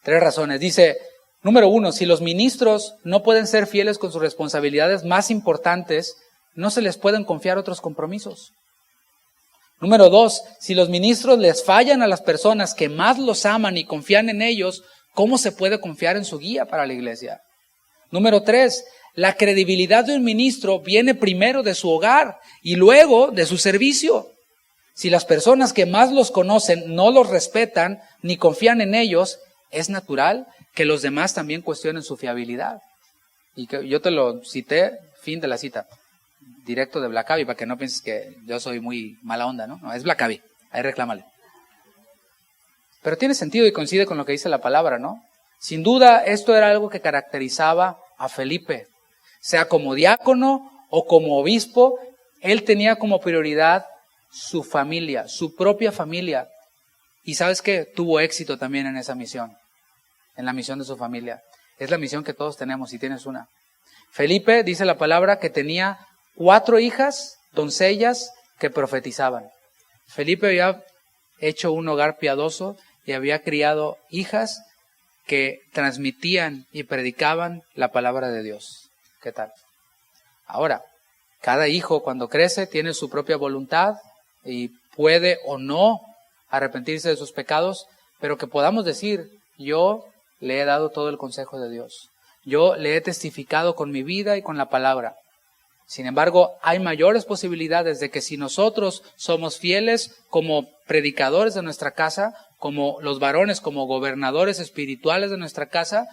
razones. Dice, número 1, si los ministros no pueden ser fieles con sus responsabilidades más importantes, no se les pueden confiar otros compromisos. Número 2, si los ministros les fallan a las personas que más los aman y confían en ellos, ¿cómo se puede confiar en su guía para la iglesia? Número 3, la credibilidad de un ministro viene primero de su hogar y luego de su servicio. Si las personas que más los conocen no los respetan ni confían en ellos, es natural que los demás también cuestionen su fiabilidad. Y que yo te lo cité, fin de la cita, directo de Blackaby, para que no pienses que yo soy muy mala onda, ¿no? No, es Blackaby, ahí reclámale. Pero tiene sentido y coincide con lo que dice la palabra, ¿no? Sin duda, esto era algo que caracterizaba a Felipe. Sea como diácono o como obispo, él tenía como prioridad su familia, su propia familia. Y ¿sabes qué? Tuvo éxito también en esa misión, en la misión de su familia. Es la misión que todos tenemos y tienes una. Felipe, dice la palabra, que tenía 4 hijas, doncellas, que profetizaban. Felipe había hecho un hogar piadoso y había criado hijas que transmitían y predicaban la palabra de Dios. ¿Qué tal? Ahora, cada hijo cuando crece tiene su propia voluntad y puede o no arrepentirse de sus pecados, pero que podamos decir, yo le he dado todo el consejo de Dios. Yo le he testificado con mi vida y con la palabra. Sin embargo, hay mayores posibilidades de que si nosotros somos fieles como predicadores de nuestra casa, como los varones, como gobernadores espirituales de nuestra casa,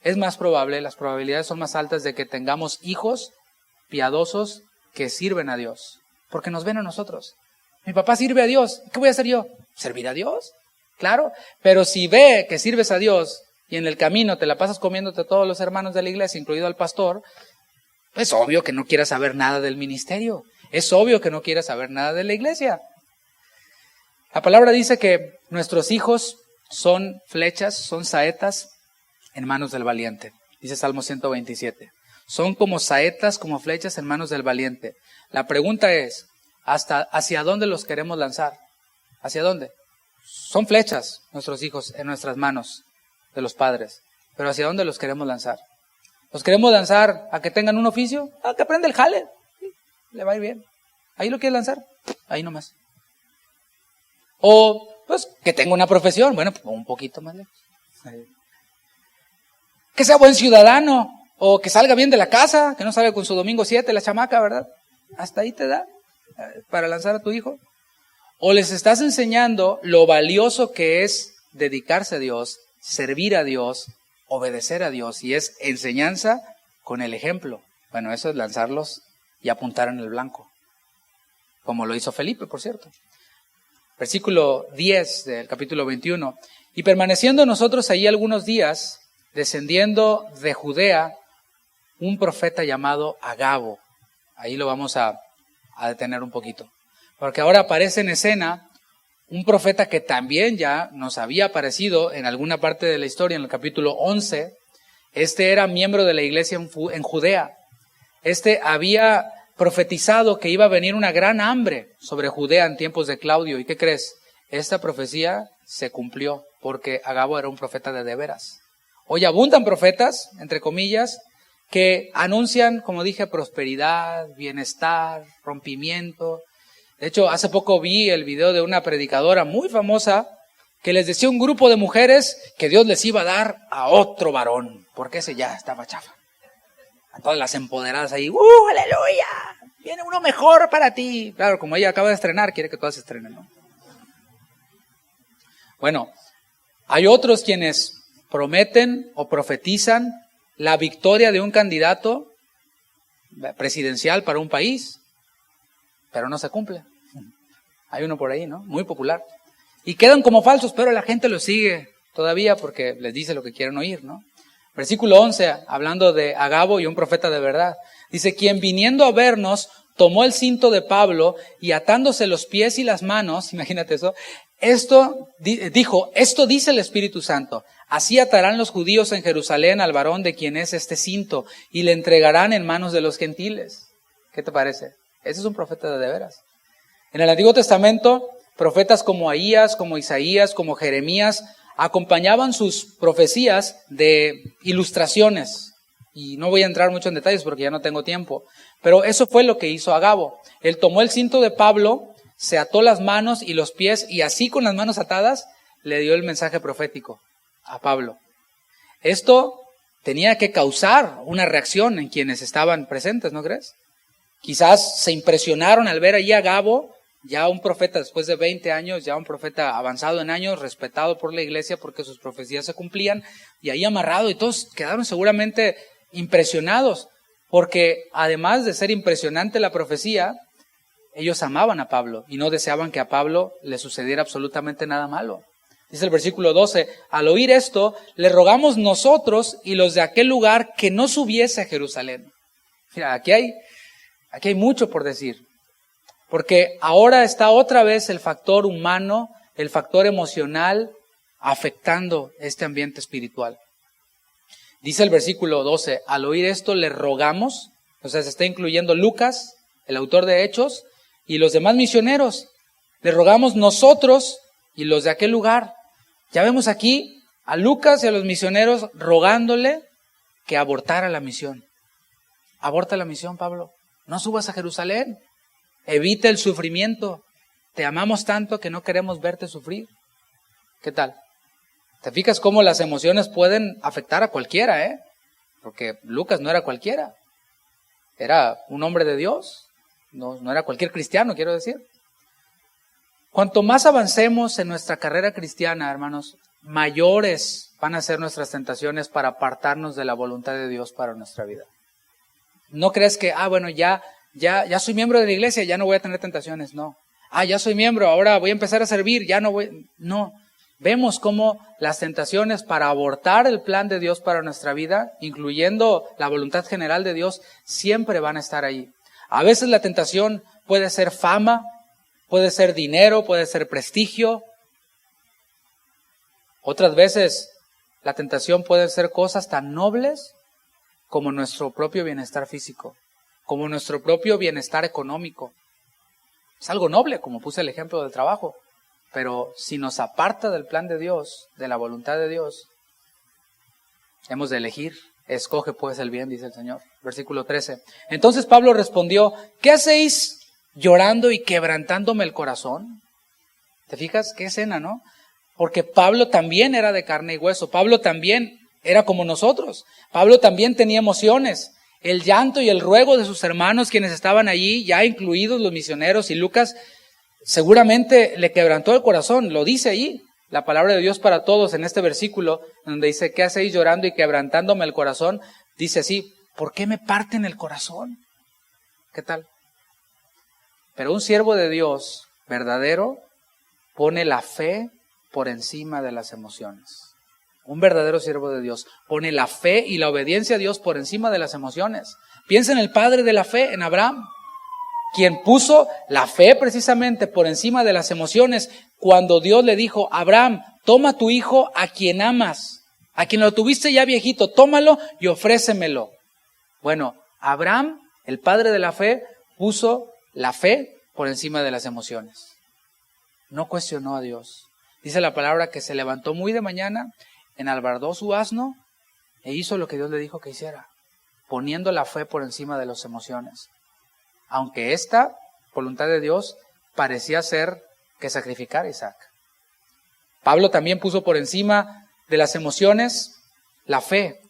es más probable, las probabilidades son más altas de que tengamos hijos piadosos que sirven a Dios, porque nos ven a nosotros. Mi papá sirve a Dios, ¿qué voy a hacer yo? ¿Servir a Dios? Claro, pero si ve que sirves a Dios y en el camino te la pasas comiéndote a todos los hermanos de la iglesia, incluido al pastor, es obvio que no quieras saber nada del ministerio. Es obvio que no quiere saber nada de la iglesia. La palabra dice que nuestros hijos son flechas, son saetas en manos del valiente. Dice Salmo 127. Son como saetas, como flechas en manos del valiente. La pregunta es, ¿hacia dónde los queremos lanzar? ¿Hacia dónde? Son flechas nuestros hijos en nuestras manos de los padres. Pero ¿hacia dónde los queremos lanzar? ¿Los queremos lanzar a que tengan un oficio? A que aprenda el jale. Sí, le va a ir bien. ¿Ahí lo quieres lanzar? Ahí nomás. O, pues, que tenga una profesión. Bueno, pues, un poquito más lejos. Que sea buen ciudadano. O que salga bien de la casa. Que no salga con su domingo 7, la chamaca, ¿verdad? Hasta ahí te da para lanzar a tu hijo. O les estás enseñando lo valioso que es dedicarse a Dios, servir a Dios, obedecer a Dios. Y es enseñanza con el ejemplo. Bueno, eso es lanzarlos y apuntar en el blanco. Como lo hizo Felipe, por cierto. Versículo 10 del capítulo 21. Y permaneciendo nosotros allí algunos días, descendiendo de Judea, un profeta llamado Agabo. Ahí lo vamos a detener un poquito. Porque ahora aparece en escena un profeta que también ya nos había aparecido en alguna parte de la historia, en el capítulo 11. Este era miembro de la iglesia en Judea. Este había profetizado que iba a venir una gran hambre sobre Judea en tiempos de Claudio. ¿Y qué crees? Esta profecía se cumplió porque Agabo era un profeta de veras. Hoy abundan profetas, entre comillas, que anuncian, como dije, prosperidad, bienestar, rompimiento. De hecho, hace poco vi el video de una predicadora muy famosa que les decía a un grupo de mujeres que Dios les iba a dar a otro varón, porque ese ya estaba chafa. A todas las empoderadas ahí, aleluya, viene uno mejor para ti. Claro, como ella acaba de estrenar, quiere que todas se estrenen, ¿no? Bueno, hay otros quienes prometen o profetizan la victoria de un candidato presidencial para un país, pero no se cumple. Hay uno por ahí, ¿no? Muy popular. Y quedan como falsos, pero la gente los sigue todavía porque les dice lo que quieren oír, ¿no? Versículo 11, hablando de Agabo y un profeta de verdad. Dice, quien viniendo a vernos, tomó el cinto de Pablo y atándose los pies y las manos, imagínate eso, dijo, esto dice el Espíritu Santo, así atarán los judíos en Jerusalén al varón de quien es este cinto y le entregarán en manos de los gentiles. ¿Qué te parece? Ese es un profeta de veras. En el Antiguo Testamento, profetas como Ahías, como Isaías, como Jeremías, acompañaban sus profecías de ilustraciones. Y no voy a entrar mucho en detalles porque ya no tengo tiempo. Pero eso fue lo que hizo Agabo. Él tomó el cinto de Pablo, se ató las manos y los pies y así con las manos atadas le dio el mensaje profético a Pablo. Esto tenía que causar una reacción en quienes estaban presentes, ¿no crees? Quizás se impresionaron al ver allí a Agabo, ya un profeta después de 20 años, ya un profeta avanzado en años, respetado por la iglesia porque sus profecías se cumplían, y ahí amarrado, y todos quedaron seguramente impresionados, porque además de ser impresionante la profecía, ellos amaban a Pablo y no deseaban que a Pablo le sucediera absolutamente nada malo. Dice el versículo 12, al oír esto, le rogamos nosotros y los de aquel lugar que no subiese a Jerusalén. Mira, aquí hay mucho por decir. Porque ahora está otra vez el factor humano, el factor emocional, afectando este ambiente espiritual. Dice el versículo 12, al oír esto le rogamos, o sea, se está incluyendo Lucas, el autor de Hechos, y los demás misioneros. Le rogamos nosotros y los de aquel lugar. Ya vemos aquí a Lucas y a los misioneros rogándole que abortara la misión. Aborta la misión, Pablo. No subas a Jerusalén. Evita el sufrimiento. Te amamos tanto que no queremos verte sufrir. ¿Qué tal? ¿Te fijas cómo las emociones pueden afectar a cualquiera, Porque Lucas no era cualquiera. Era un hombre de Dios. No era cualquier cristiano, quiero decir. Cuanto más avancemos en nuestra carrera cristiana, hermanos, mayores van a ser nuestras tentaciones para apartarnos de la voluntad de Dios para nuestra vida. No crees que, ya soy miembro de la iglesia, ya no voy a tener tentaciones, no. Ya soy miembro, ahora voy a empezar a servir, ya no voy. No. Vemos cómo las tentaciones para abortar el plan de Dios para nuestra vida, incluyendo la voluntad general de Dios, siempre van a estar ahí. A veces la tentación puede ser fama, puede ser dinero, puede ser prestigio. Otras veces la tentación puede ser cosas tan nobles como nuestro propio bienestar físico, como nuestro propio bienestar económico. Es algo noble, como puse el ejemplo del trabajo, pero si nos aparta del plan de Dios, de la voluntad de Dios, hemos de elegir. Escoge pues el bien, dice el Señor. Versículo 13. Entonces Pablo respondió, ¿qué hacéis llorando y quebrantándome el corazón? ¿Te fijas? Qué escena, ¿no? Porque Pablo también era de carne y hueso. Pablo también era como nosotros. Pablo también tenía emociones. El llanto y el ruego de sus hermanos, quienes estaban allí, ya incluidos los misioneros, y Lucas, seguramente le quebrantó el corazón. Lo dice ahí. La palabra de Dios para todos en este versículo, donde dice, ¿qué hacéis llorando y quebrantándome el corazón? Dice así, ¿por qué me parten el corazón? ¿Qué tal? Pero un siervo de Dios verdadero pone la fe por encima de las emociones. Un verdadero siervo de Dios pone la fe y la obediencia a Dios por encima de las emociones. Piensa en el padre de la fe, en Abraham, quien puso la fe precisamente por encima de las emociones cuando Dios le dijo, Abraham, toma tu hijo a quien amas, a quien lo tuviste ya viejito, tómalo y ofrécemelo. Bueno, Abraham, el padre de la fe, puso la fe por encima de las emociones. No cuestionó a Dios. Dice la palabra que se levantó muy de mañana, enalbardó su asno e hizo lo que Dios le dijo que hiciera, poniendo la fe por encima de las emociones. Aunque esta voluntad de Dios parecía ser que sacrificara a Isaac. Pablo también puso por encima de las emociones la fe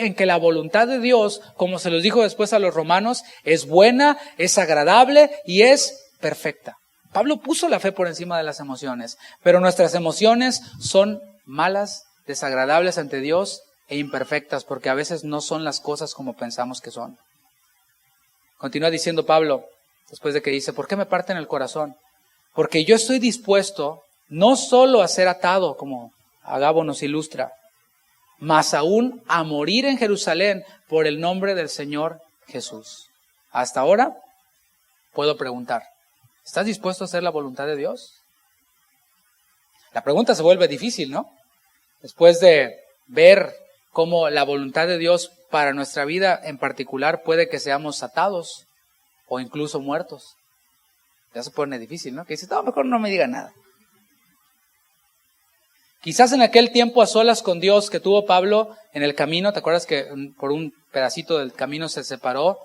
en que la voluntad de Dios, como se los dijo después a los romanos, es buena, es agradable y es perfecta. Pablo puso la fe por encima de las emociones, pero nuestras emociones son malas, desagradables ante Dios e imperfectas, porque a veces no son las cosas como pensamos que son. Continúa diciendo Pablo, después de que dice, ¿por qué me parten el corazón? Porque yo estoy dispuesto no solo a ser atado, como Agabo nos ilustra, mas aún a morir en Jerusalén por el nombre del Señor Jesús. Hasta ahora puedo preguntar, ¿estás dispuesto a hacer la voluntad de Dios? La pregunta se vuelve difícil, ¿no? Después de ver cómo la voluntad de Dios para nuestra vida en particular puede que seamos atados o incluso muertos. Ya se pone difícil, ¿no? Que dices, no, mejor no me diga nada. Quizás en aquel tiempo a solas con Dios que tuvo Pablo en el camino, ¿te acuerdas que por un pedacito del camino se separó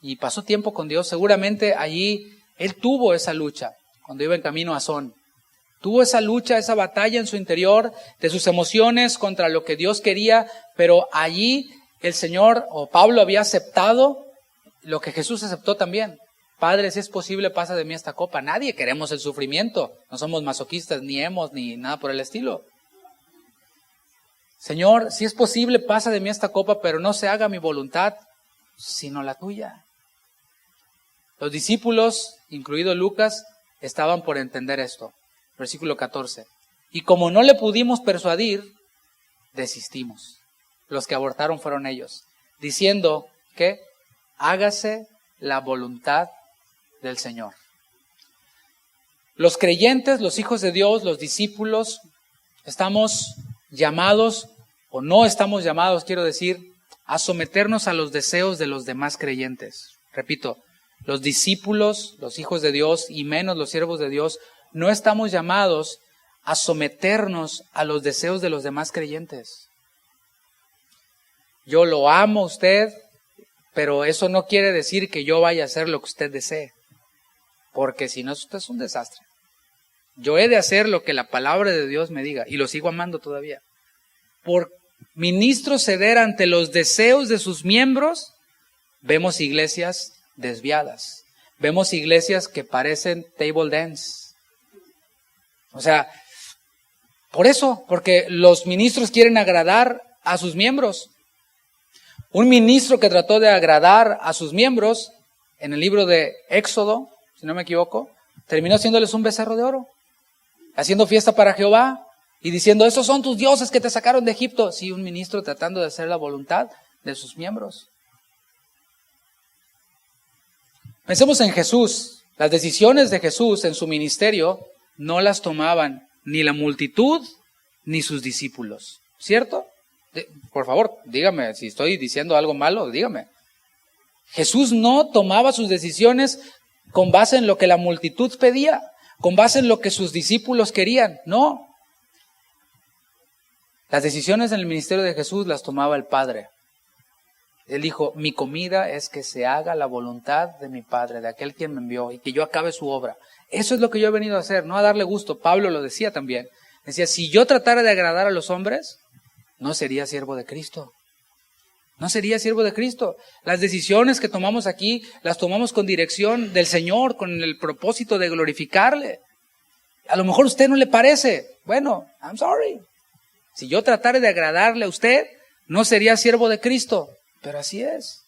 y pasó tiempo con Dios? Seguramente allí él tuvo esa lucha cuando iba en camino a Asón. Tuvo esa lucha, esa batalla en su interior de sus emociones contra lo que Dios quería, pero allí el Señor o Pablo había aceptado lo que Jesús aceptó también. Padre, si es posible, pasa de mí esta copa. Nadie queremos el sufrimiento. No somos masoquistas, ni hemos, ni nada por el estilo. Señor, si es posible, pasa de mí esta copa, pero no se haga mi voluntad, sino la tuya. Los discípulos, incluido Lucas, estaban por entender esto. Versículo 14. Y como no le pudimos persuadir, desistimos. Los que abortaron fueron ellos, diciendo que hágase la voluntad del Señor. Los creyentes, los hijos de Dios, los discípulos, estamos llamados, o no estamos llamados, quiero decir, a someternos a los deseos de los demás creyentes. Repito, los discípulos, los hijos de Dios y menos los siervos de Dios, no estamos llamados a someternos a los deseos de los demás creyentes. Yo lo amo a usted, pero eso no quiere decir que yo vaya a hacer lo que usted desee, porque si no, usted es un desastre. Yo he de hacer lo que la palabra de Dios me diga, y lo sigo amando todavía. Por ministros ceder ante los deseos de sus miembros, vemos iglesias desviadas, vemos iglesias que parecen table dance. O sea, por eso, porque los ministros quieren agradar a sus miembros. Un ministro que trató de agradar a sus miembros, en el libro de Éxodo, si no me equivoco, terminó haciéndoles un becerro de oro, haciendo fiesta para Jehová y diciendo, esos son tus dioses que te sacaron de Egipto. Sí, un ministro tratando de hacer la voluntad de sus miembros. Pensemos en Jesús. Las decisiones de Jesús en su ministerio no las tomaban ni la multitud ni sus discípulos, ¿cierto? Por favor, dígame, si estoy diciendo algo malo, dígame. Jesús no tomaba sus decisiones con base en lo que la multitud pedía, con base en lo que sus discípulos querían, no. Las decisiones en el ministerio de Jesús las tomaba el Padre. Él dijo, mi comida es que se haga la voluntad de mi Padre, de aquel quien me envió, y que yo acabe su obra. Eso es lo que yo he venido a hacer, no a darle gusto. Pablo lo decía también. Decía, si yo tratara de agradar a los hombres, no sería siervo de Cristo. No sería siervo de Cristo. Las decisiones que tomamos aquí, las tomamos con dirección del Señor, con el propósito de glorificarle. A lo mejor a usted no le parece. Bueno, I'm sorry. Si yo tratara de agradarle a usted, no sería siervo de Cristo. Pero así es.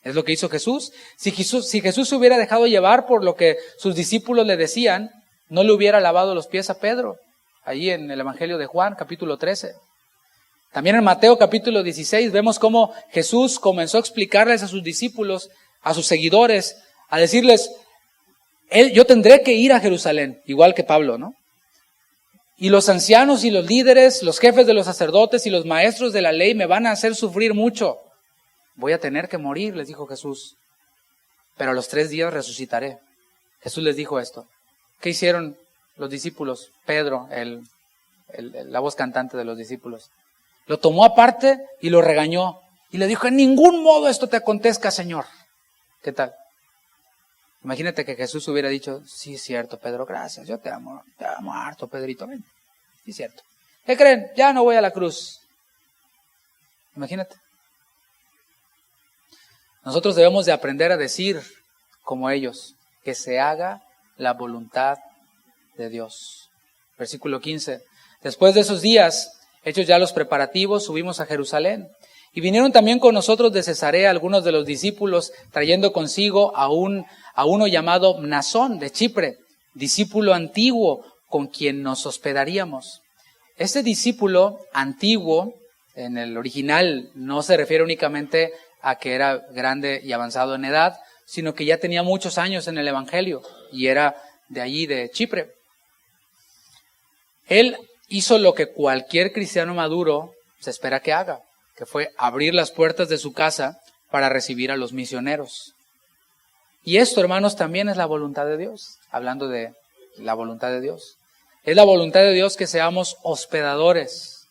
Es lo que hizo Jesús. Si Jesús se hubiera dejado llevar por lo que sus discípulos le decían, no le hubiera lavado los pies a Pedro. Allí en el Evangelio de Juan, capítulo 13. También en Mateo, capítulo 16, vemos cómo Jesús comenzó a explicarles a sus discípulos, a sus seguidores, a decirles, yo tendré que ir a Jerusalén, igual que Pablo, ¿no? Y los ancianos y los líderes, los jefes de los sacerdotes y los maestros de la ley me van a hacer sufrir mucho. Voy a tener que morir, les dijo Jesús, pero a los 3 días resucitaré. Jesús les dijo esto. ¿Qué hicieron los discípulos? Pedro, la voz cantante de los discípulos, lo tomó aparte y lo regañó. Y le dijo, en ningún modo esto te acontezca, Señor. ¿Qué tal? Imagínate que Jesús hubiera dicho, sí, es cierto, Pedro, gracias, yo te amo harto, Pedrito, ven. Sí, es cierto. ¿Qué creen? Ya no voy a la cruz. Imagínate. Nosotros debemos de aprender a decir, como ellos, que se haga la voluntad de Dios. Versículo 15. Después de esos días, hechos ya los preparativos, subimos a Jerusalén. Y vinieron también con nosotros de Cesarea algunos de los discípulos, trayendo consigo a uno llamado Mnasón de Chipre, discípulo antiguo con quien nos hospedaríamos. Este discípulo antiguo, en el original, no se refiere únicamente a que era grande y avanzado en edad, sino que ya tenía muchos años en el Evangelio y era de allí, de Chipre. Él hizo lo que cualquier cristiano maduro se espera que haga, que fue abrir las puertas de su casa para recibir a los misioneros. Y esto, hermanos, también es la voluntad de Dios, hablando de la voluntad de Dios. Es la voluntad de Dios que seamos hospedadores.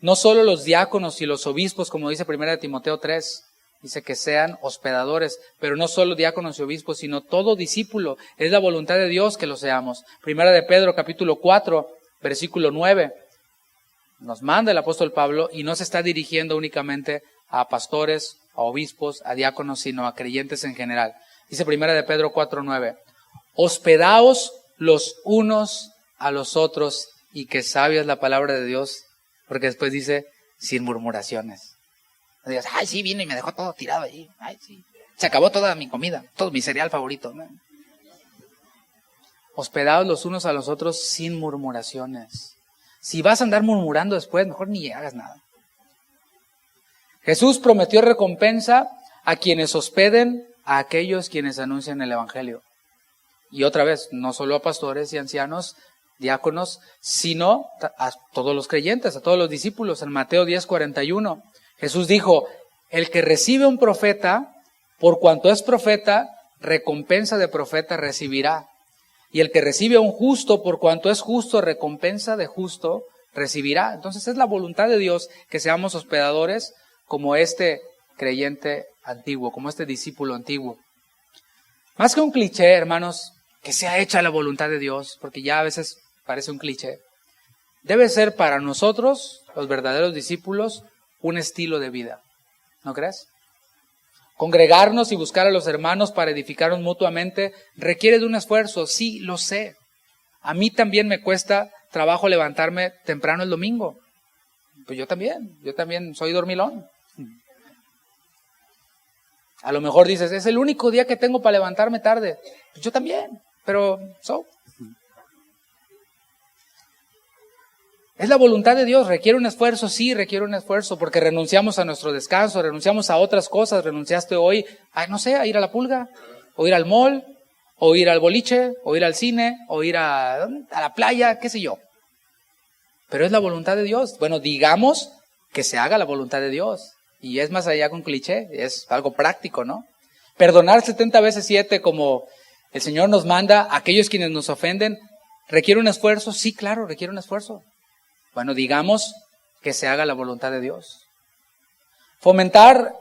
No solo los diáconos y los obispos, como dice 1 Timoteo 3, dice que sean hospedadores, pero no solo diáconos y obispos, sino todo discípulo. Es la voluntad de Dios que lo seamos. 1 de Pedro, capítulo 4, versículo 9. Nos manda el apóstol Pablo y no se está dirigiendo únicamente a pastores, a obispos, a diáconos, sino a creyentes en general. Dice 1 de Pedro 4:9, hospedaos los unos a los otros y que sabia es la palabra de Dios, porque después dice, sin murmuraciones. No digas, ay, sí, vino y me dejó todo tirado ahí, ay, sí, se acabó toda mi comida, todo mi cereal favorito, ¿no? Hospedaos los unos a los otros sin murmuraciones. Si vas a andar murmurando después, mejor ni hagas nada. Jesús prometió recompensa a quienes hospeden a aquellos quienes anuncian el Evangelio. Y otra vez, no solo a pastores y ancianos, diáconos, sino a todos los creyentes, a todos los discípulos. En Mateo 10:41, Jesús dijo, el que recibe un profeta, por cuanto es profeta, recompensa de profeta recibirá. Y el que recibe a un justo, por cuanto es justo, recompensa de justo recibirá. Entonces es la voluntad de Dios que seamos hospedadores como este creyente antiguo, como este discípulo antiguo. Más que un cliché, hermanos, que sea hecha la voluntad de Dios, porque ya a veces parece un cliché, debe ser para nosotros, los verdaderos discípulos, un estilo de vida. ¿No crees? Congregarnos y buscar a los hermanos para edificarnos mutuamente requiere de un esfuerzo, sí, lo sé. A mí también me cuesta trabajo levantarme temprano el domingo. Pues yo también soy dormilón. A lo mejor dices, es el único día que tengo para levantarme tarde. Pues yo también, pero es la voluntad de Dios, requiere un esfuerzo, sí, requiere un esfuerzo, porque renunciamos a nuestro descanso, renunciamos a otras cosas, renunciaste hoy, a ir a la pulga, o ir al mall, o ir al boliche, o ir al cine, o ir a la playa, qué sé yo. Pero es la voluntad de Dios. Bueno, digamos que se haga la voluntad de Dios. Y es más allá que un cliché, es algo práctico, ¿no? Perdonar 70 veces 7 como el Señor nos manda a aquellos quienes nos ofenden, ¿requiere un esfuerzo? Sí, claro, requiere un esfuerzo. Bueno, digamos que se haga la voluntad de Dios. Fomentar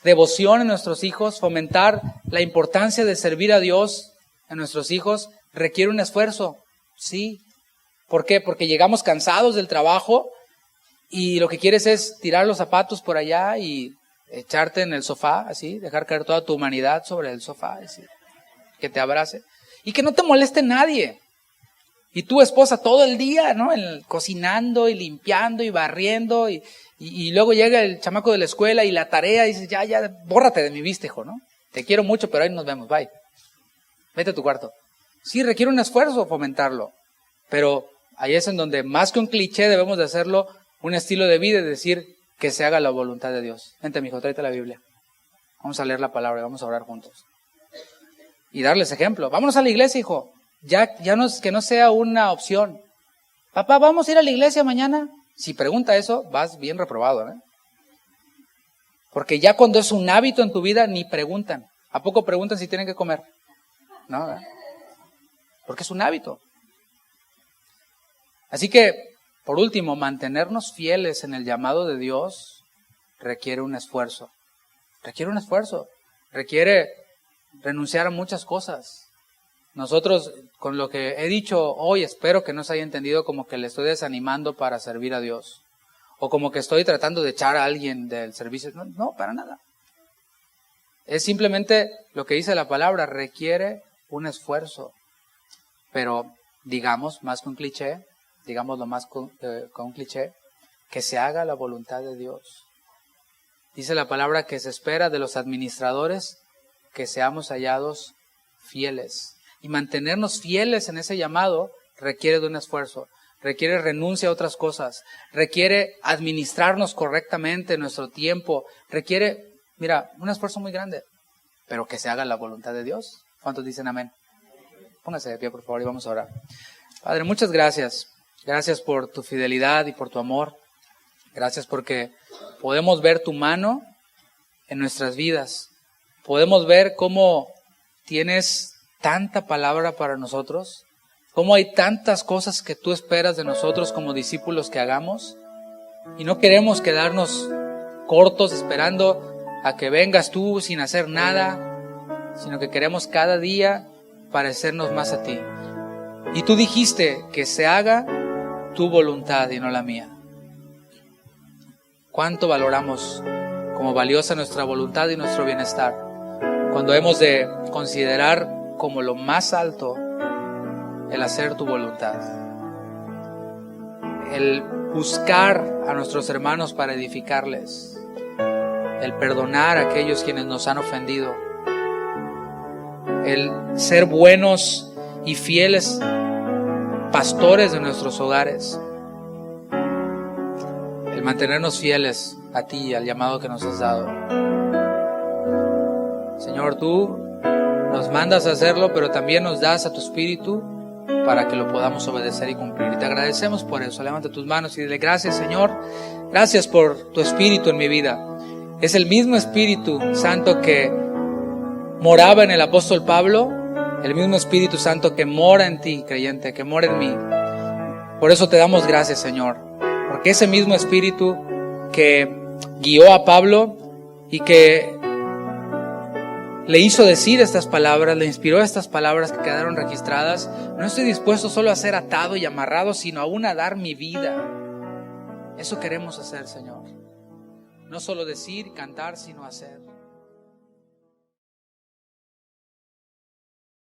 devoción en nuestros hijos, fomentar la importancia de servir a Dios en nuestros hijos, requiere un esfuerzo. Sí. ¿Por qué? Porque llegamos cansados del trabajo y lo que quieres es tirar los zapatos por allá y echarte en el sofá, así, dejar caer toda tu humanidad sobre el sofá, así, que te abrace y que no te moleste nadie. Y tu esposa todo el día, ¿no? Cocinando y limpiando y barriendo y luego llega el chamaco de la escuela y la tarea y dices, ya, bórrate de mi vista, hijo, ¿no? Te quiero mucho, pero ahí nos vemos, bye. Vete a tu cuarto. Sí, requiere un esfuerzo fomentarlo, pero ahí es en donde más que un cliché debemos de hacerlo un estilo de vida y decir que se haga la voluntad de Dios. Vente, mijo, tráete la Biblia. Vamos a leer la palabra y vamos a orar juntos. Y darles ejemplo. Vámonos a la iglesia, hijo. Que no sea una opción. Papá, ¿vamos a ir a la iglesia mañana? Si pregunta eso, vas bien reprobado, ¿eh? Porque ya cuando es un hábito en tu vida, ni preguntan. ¿A poco preguntan si tienen que comer? No, ¿eh? Porque es un hábito. Así que, por último, mantenernos fieles en el llamado de Dios requiere un esfuerzo. Requiere renunciar a muchas cosas. Nosotros, con lo que he dicho hoy, espero que no se haya entendido como que le estoy desanimando para servir a Dios. O como que estoy tratando de echar a alguien del servicio. No, para nada. Es simplemente lo que dice la palabra, requiere un esfuerzo. Pero, digamos, más que un cliché, digámoslo más con un cliché, que se haga la voluntad de Dios. Dice la palabra que se espera de los administradores que seamos hallados fieles. Y mantenernos fieles en ese llamado requiere de un esfuerzo, requiere renuncia a otras cosas, requiere administrarnos correctamente nuestro tiempo, requiere, un esfuerzo muy grande, pero que se haga la voluntad de Dios. ¿Cuántos dicen amén? Póngase de pie, por favor, y vamos a orar. Padre, muchas gracias. Gracias por tu fidelidad y por tu amor. Gracias porque podemos ver tu mano en nuestras vidas. Podemos ver cómo tienes tanta palabra para nosotros, cómo hay tantas cosas que tú esperas de nosotros como discípulos que hagamos, y no queremos quedarnos cortos esperando a que vengas tú sin hacer nada, sino que queremos cada día parecernos más a ti. Y tú dijiste que se haga tu voluntad y no la mía. ¿Cuánto valoramos como valiosa nuestra voluntad y nuestro bienestar cuando hemos de considerar como lo más alto el hacer tu voluntad, el buscar a nuestros hermanos para edificarles, el perdonar a aquellos quienes nos han ofendido, el ser buenos y fieles pastores de nuestros hogares, el mantenernos fieles a ti y al llamado que nos has dado. Señor, tú nos mandas a hacerlo, pero también nos das a tu Espíritu para que lo podamos obedecer y cumplir. Y te agradecemos por eso. Levanta tus manos y dile gracias, Señor. Gracias por tu Espíritu en mi vida. Es el mismo Espíritu Santo que moraba en el apóstol Pablo, el mismo Espíritu Santo que mora en ti, creyente, que mora en mí. Por eso te damos gracias, Señor. Porque ese mismo Espíritu que guió a Pablo y que le hizo decir estas palabras, le inspiró estas palabras que quedaron registradas. No estoy dispuesto solo a ser atado y amarrado, sino aún a dar mi vida. Eso queremos hacer, Señor. No solo decir, cantar, sino hacer.